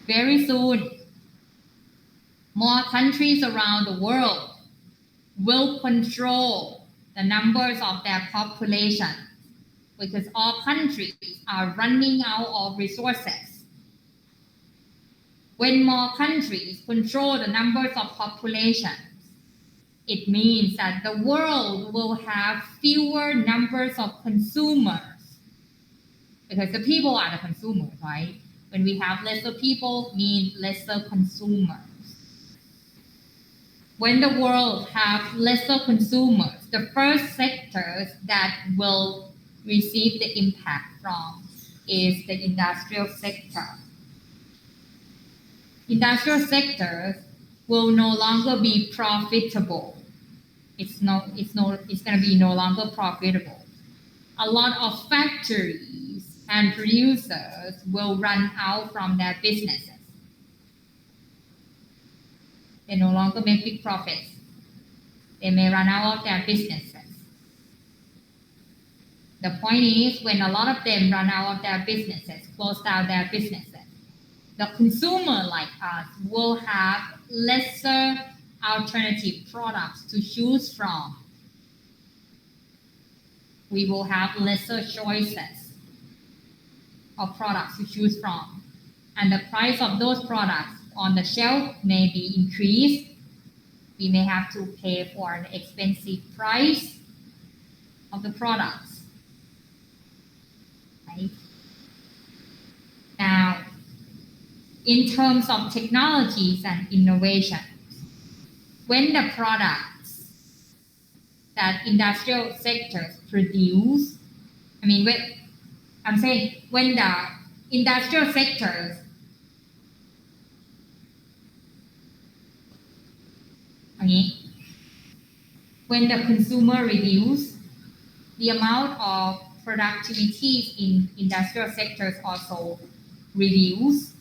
very soon more countries around the world will control the numbers of their population, because all countries are running out of resources. When more countries control the numbers of population, it means that the world will have fewer numbers of consumers, because the people are the consumers, right? When we have lesser people, means lesser consumers. When the world have lesser consumers, the first sectors that will receive the impact from is the industrial sector. Industrial sectors will no longer be profitable. It's going to be no longer profitable. A lot of factories and producers will run out from their businesses. They no longer make big profits. They may run out of their businesses. The point is, when a lot of them run out of their businesses, close down their businesses, the consumer like us will have lesser alternative products to choose from. We will have lesser choices of products to choose from. And the price of those products on the shelf may be increased. We may have to pay for an expensive price of the products. Right? Now, in terms of technologies and innovation, when the products that industrial sectors produce, when the industrial sectors when the consumer reduce, the amount of productivity in industrial sectors also reduce.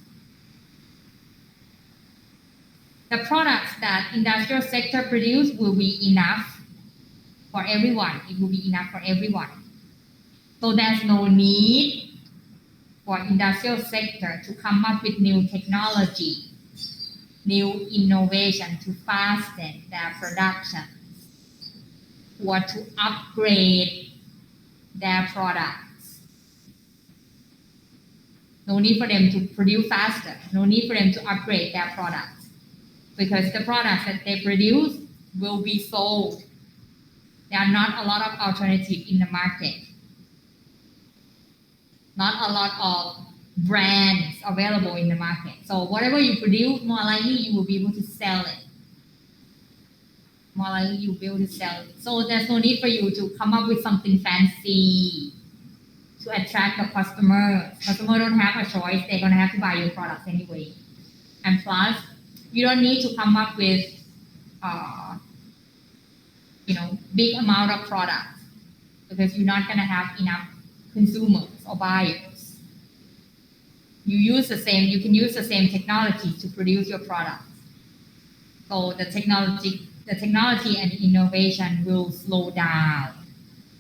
The products that industrial sector produce will be enough for everyone. It will be enough for everyone. So there's no need for industrial sector to come up with new technology, new innovation to fasten their production or to upgrade their products. No need for them to produce faster. No need for them to upgrade their products because the products that they produce will be sold. There are not a lot of alternatives in the market. Not a lot of brands available in the market. So whatever you produce, more likely you will be able to sell it. More likely you'll be able to sell it. So there's no need for you to come up with something fancy to attract the customer. Customer don't have a choice. They're going to have to buy your products anyway. And plus, you don't need to come up with big amount of products because you're not going to have enough consumers or buyers. You can use the same technology to produce your products. So the technology and innovation will slow down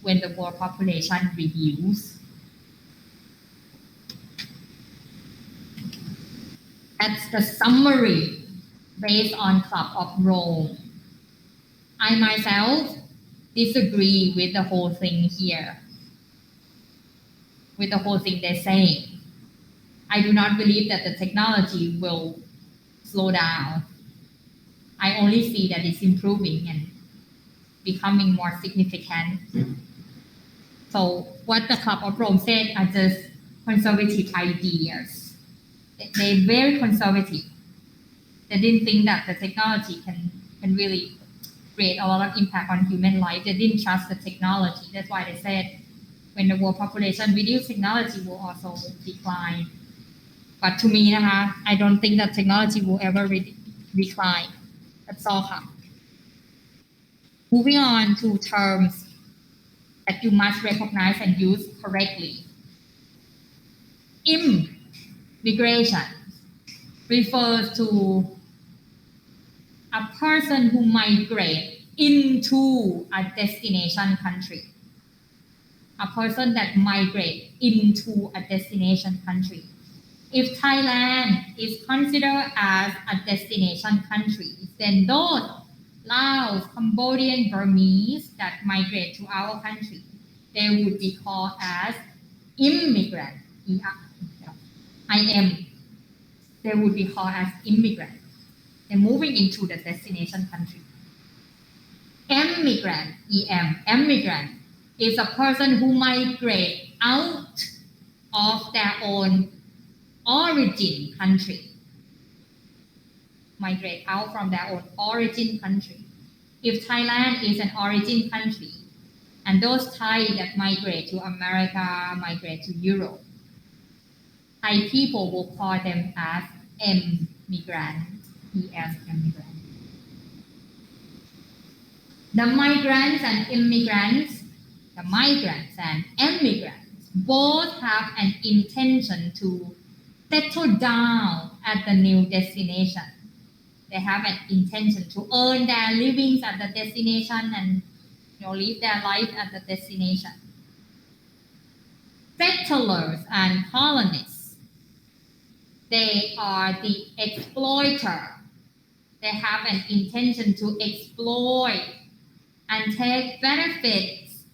when the world population reduces. That's the summary based on Club of Rome. I myself disagree with the whole thing here, with the whole thing they're saying. I do not believe that the technology will slow down. I only see that it's improving and becoming more significant. So what the Club of Rome said are just conservative ideas. They're very conservative. They didn't think that the technology can really create a lot of impact on human life. They didn't trust the technology. That's why they said when the world population reduces, technology will also decline. But to me, I don't think that technology will ever decline. That's all. Moving on to terms that you must recognize and use correctly. Immigration refers to a person who migrates into a destination country. A person that migrates into a destination country. If Thailand is considered as a destination country, then those Laos, Cambodian, Burmese that migrate to our country, they would be called as immigrant. They would be called as immigrant. They're moving into the destination country. Emigrant, emigrant is a person who migrates out of their own origin country. Migrate out from their own origin country. If Thailand is an origin country, and those Thai that migrate to America, migrate to Europe, Thai people will call them as immigrant. Immigrant. The migrants and immigrants, the migrants and immigrants both have an intention to settle down at the new destination. They have an intention to earn their livings at the destination and live their life at the destination. Settlers and colonists, they are the exploiter. They have an intention to exploit and take benefits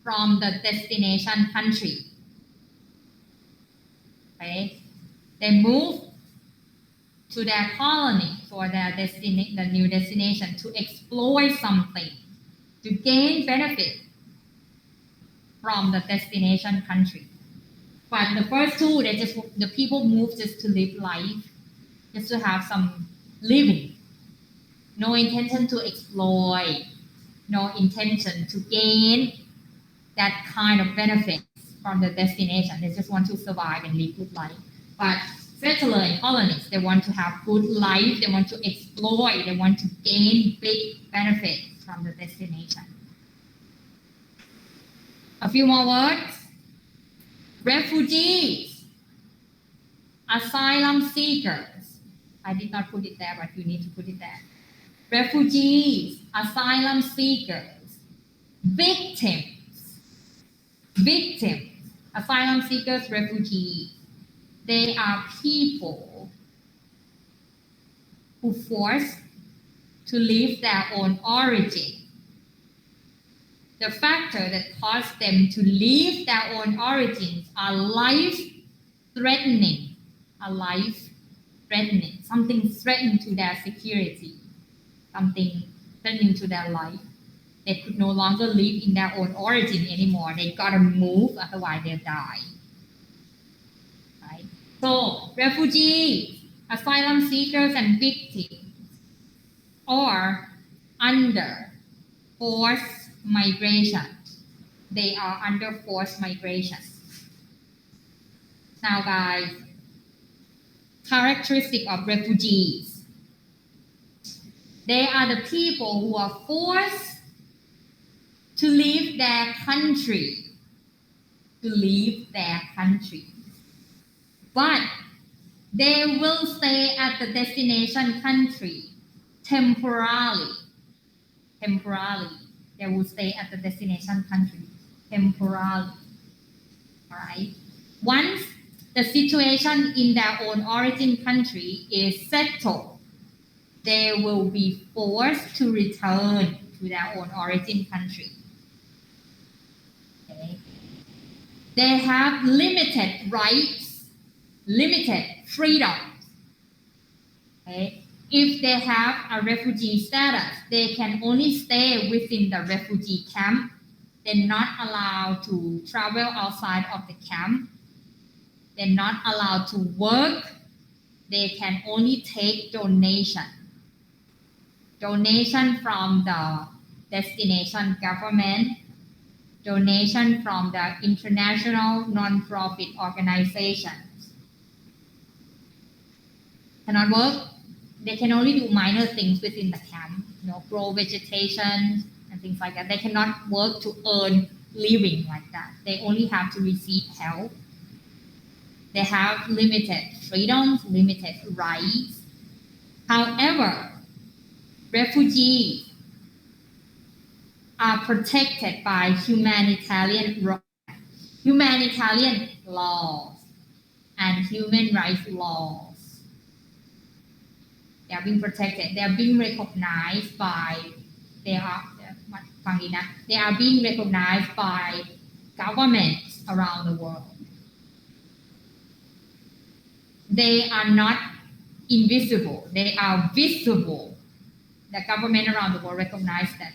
from the destination country. Okay? They move to their colony or the new destination to exploit something, to gain benefit from the destination country. But the first two, the people move just to live life, just to have some living. No intention to exploit, no intention to gain that kind of benefits from the destination. They just want to survive and live good life. But settler and colonists, they want to have good life, they want to exploit, they want to gain big benefits from the destination. A few more words. Refugees, asylum seekers. I did not put it there, but you need to put it there. Refugees, asylum seekers, victims, asylum seekers, refugees. They are people who forced to leave their own origin. The factor that caused them to leave their own origins are life-threatening, something threatening to their security, something threatening to their life. They could no longer live in their own origin anymore. They gotta move, otherwise they'll die. Right? So refugees, asylum seekers, and victims are under forced migration. They are under forced migration. Now guys, characteristic of refugees. They are the people who are forced to leave their country. But they will stay at the destination country temporarily. They will stay at the destination country temporarily. All right. Once the situation in their own origin country is settled, they will be forced to return to their own origin country. Okay. They have limited rights, limited freedoms. Okay. If they have a refugee status, they can only stay within the refugee camp. They're not allowed to travel outside of the camp. They're not allowed to work. They can only take donation from the destination government, donation from the international non-profit organizations. Cannot work. They can only do minor things within the camp, grow vegetation and things like that. They cannot work to earn living like that. They only have to receive help. They have limited freedoms, limited rights. However, refugees are protected by humanitarian laws and human rights laws. They are being protected. They are being recognized by governments around the world. They are not invisible. They are visible. The government around the world recognize them.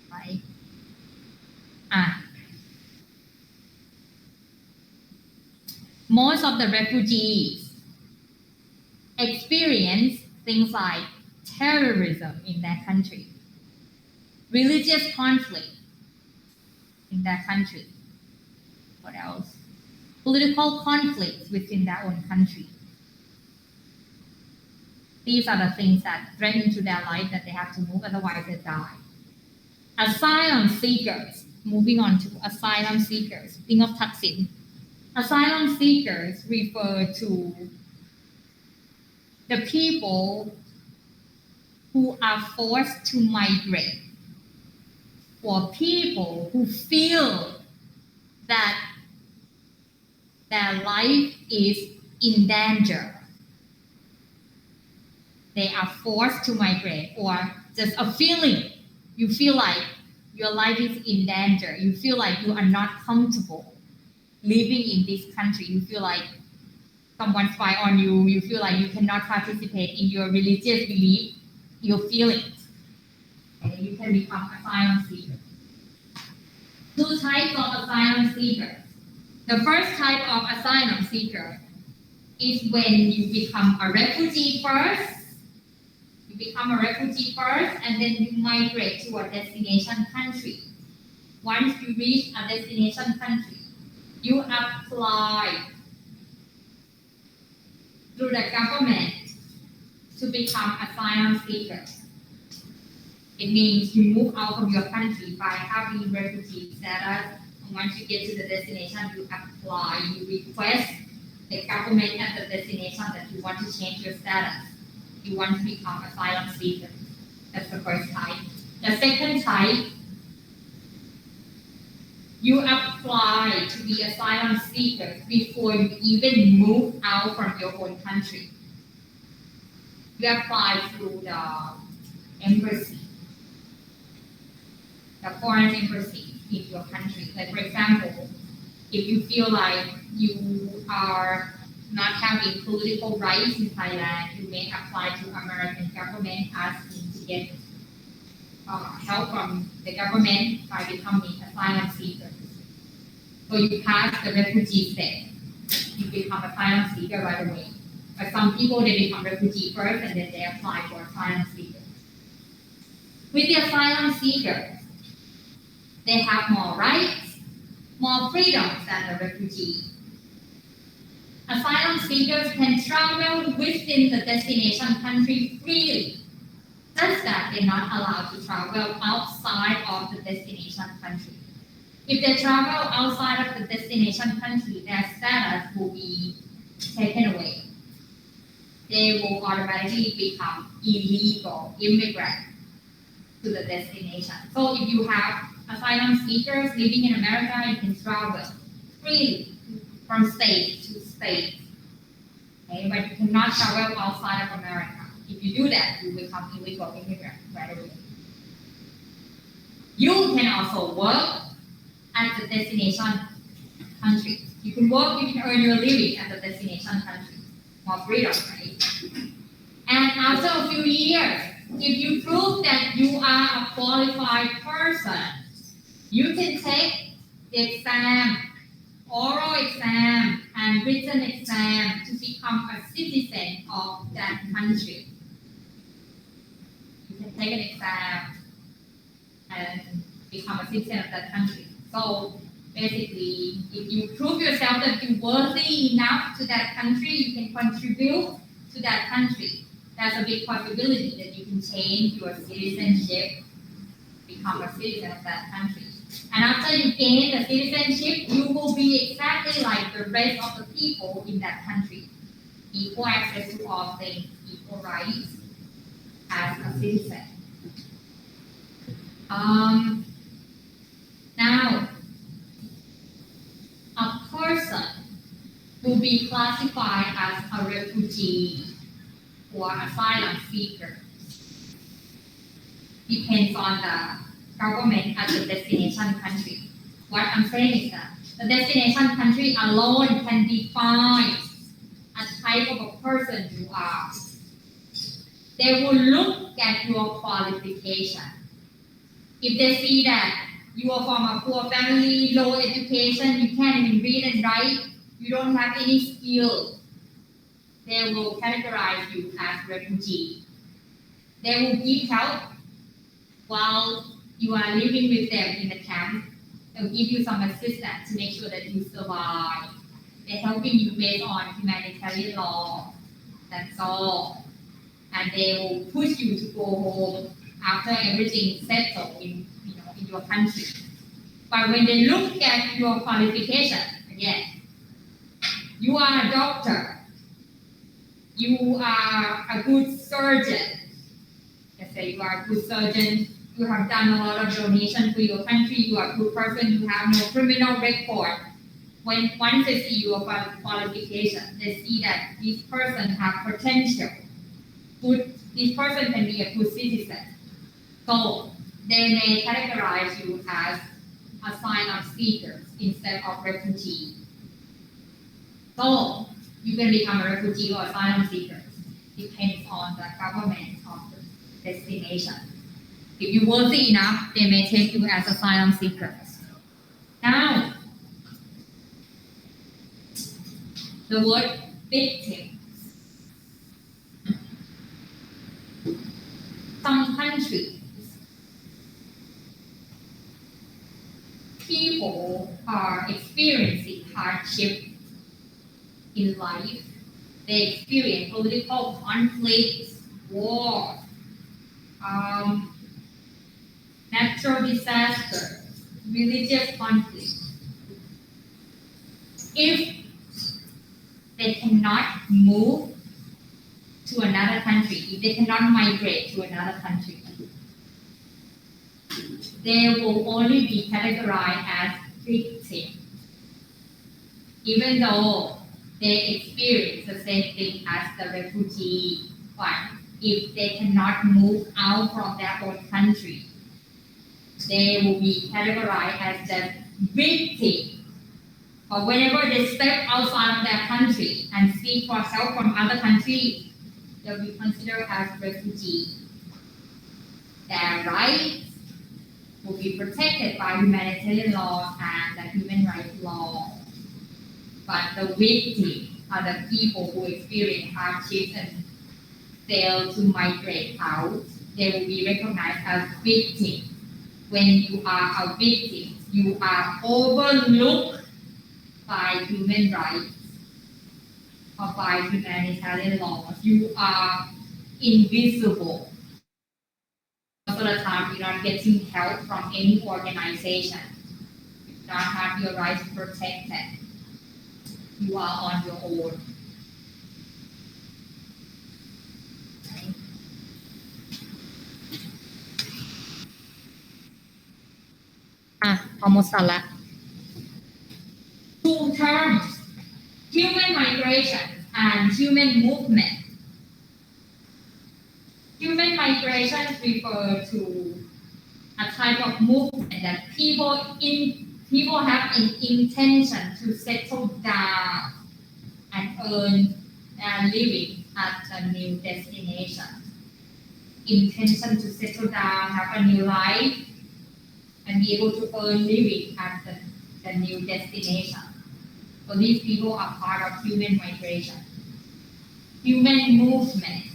Right? Most of the refugees experience things like terrorism in their country, religious conflict in their country. What else? Political conflicts within their own country. These are the things that threaten to their life that they have to move, otherwise they die. Asylum seekers. Moving on to asylum seekers. Think of Thaksin. Asylum seekers refer to the people who are forced to migrate, or people who feel that their life is in danger. They are forced to migrate, or just a feeling. You feel like your life is in danger. You feel like you are not comfortable living in this country. You feel like someone spy on you. You feel like you cannot participate in your religious belief, your feelings. And you can become asylum seeker. Two types of asylum seekers. The first type of asylum seeker is when you become a refugee first. You become a refugee first, and then you migrate to a destination country. Once you reach a destination country, you apply through the government to become asylum seeker. It means you move out of your country by having refugee status. And once you get to the destination, you apply, you request the government at the destination that you want to change your status. You want to become asylum seeker. That's the first type. The second type, you apply to be asylum seeker before you even move out from your own country. You apply through the embassy, the foreign embassy in your country. Like, for example, if you feel like you are not having political rights in Thailand, you may apply to American government asking to get help from the government by becoming asylum seeker. So you pass the refugee step, you become asylum seeker right away. But some people, they become refugee first and then they apply for asylum seeker. With the asylum seeker, they have more rights, more freedoms than the refugee. Asylum seekers can travel within the destination country freely, such that they're not allowed to travel outside of the destination country. If they travel outside of the destination country, their status will be taken away. They will automatically become illegal immigrants to the destination. So if you have asylum seekers living in America, you can travel freely from state to state. Okay? But you cannot travel outside of America. If you do that, you become illegal immigrant right away. You can also work at the destination country. You can work, you can earn your living at the destination country. More freedom, right? And after a few years, if you prove that you are a qualified person, you can take the exam, oral exam, and written exam to become a citizen of that country. You can take an exam and become a citizen of that country. So basically, if you prove yourself that you're worthy enough to that country, you can contribute to that country. There's a big possibility that you can change your citizenship, become a citizen of that country. And after you gain the citizenship, you will be exactly like the rest of the people in that country. Equal access to all things, equal rights as a citizen. Now, a person will be classified as a refugee or asylum seeker. Depends on the government at the destination country. What I'm saying is that the destination country alone can define a type of a person you are. They will look at your qualification. If they see that you are from a poor family, low education, you can't even read and write, you don't have any skill, they will categorize you as refugee. They will give help while you are living with them in the camp. They'll give you some assistance to make sure that you survive. They're helping you based on humanitarian law. That's all. And they will push you to go home after everything is settled in your country. But when they look at your qualification, again, you are a doctor, you are a good surgeon. Let's say you are a good surgeon, you have done a lot of donation to your country, you are a good person, you have no criminal record. when once they see your qualification, they see that this person have potential. This person can be a good citizen. So they may categorize you as asylum seekers instead of refugee. So you can become a refugee or asylum seeker. Depends on the government of the destination. If you worthy enough, they may take you as asylum seekers. Now, the word victim. Some countries, people are experiencing hardship in life. They experience political conflicts, war, natural disasters, religious conflicts. If they cannot move to another country, if they cannot migrate to another country, they will only be categorized as victims, even though they experience the same thing as the refugee. But if they cannot move out from their own country, they will be categorized as the victim. But whenever they step outside of their country and seek for help from other countries, they'll be considered as refugees. Their rights will be protected by humanitarian law and the human rights law. But the victims are the people who experience hardships and fail to migrate out. They will be recognized as victims. When you are a victim, you are overlooked by human rights or by humanitarian laws. You are invisible. Most of the time, you're not getting help from any organization. You do not have your rights protected. You are on your own. Almost doneละ Two terms, human migration and human movement. Human migration refers to a type of movement that people have an intention to settle down and earn a living at a new destination. Intention to settle down, have a new life, and be able to earn living at the new destination. So these people are part of human migration. Human movement.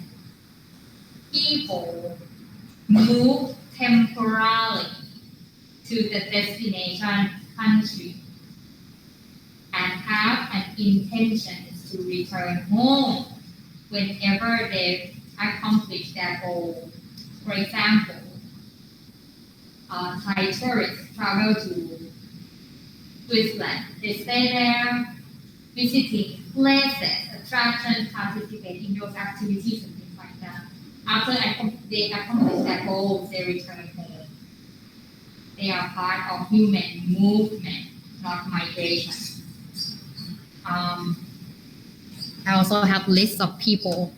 People move temporarily to the destination country and have an intention to return home whenever they accomplish their goal. For example, Thai tourists travel to Switzerland. They stay there, visiting places, attractions, participate in those activities and things like that. After they accomplish their goals, they return home. They are part of human movement, not migration. I also have lists of people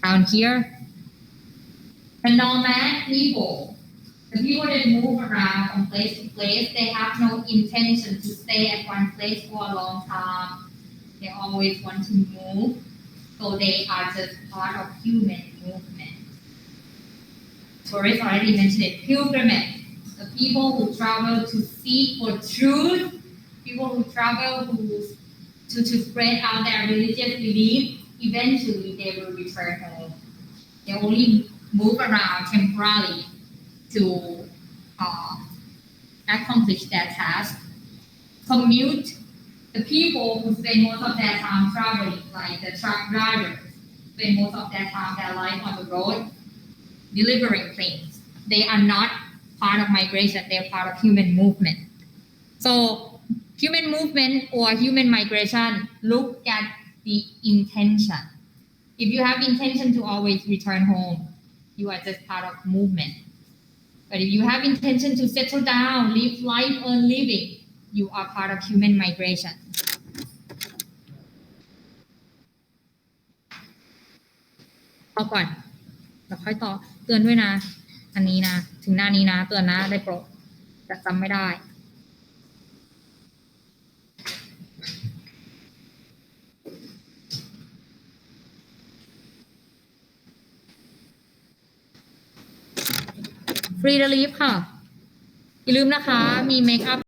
down here. The nomad people. The people that move around from place to place, they have no intention to stay at one place for a long time. They always want to move, so they are just part of human movement. Tourists already mentioned it. Pilgrimage, the people who travel to seek for truth, people who travel to spread out their religious belief, eventually they will return home. They only move around temporarily to accomplish their task. Commute, the people who spend most of their time traveling, like the truck drivers, spend most of their time, their life on the road, delivering things. They are not part of migration, they're part of human movement. So human movement or human migration, look at the intention. If you have intention to always return home, you are just part of movement. But if you have intention to settle down, live life, earn living, you are part of human migration พอก่อนแล้วค่อยต่อเตือนด้วยนะ อันนี้นะ ถึงหน้านี้นะ เตือนนะได้โปรดแต่จำไม่ได้ ฟรี relief ค่ะ อย่าลืมนะคะ มีเมคอัพ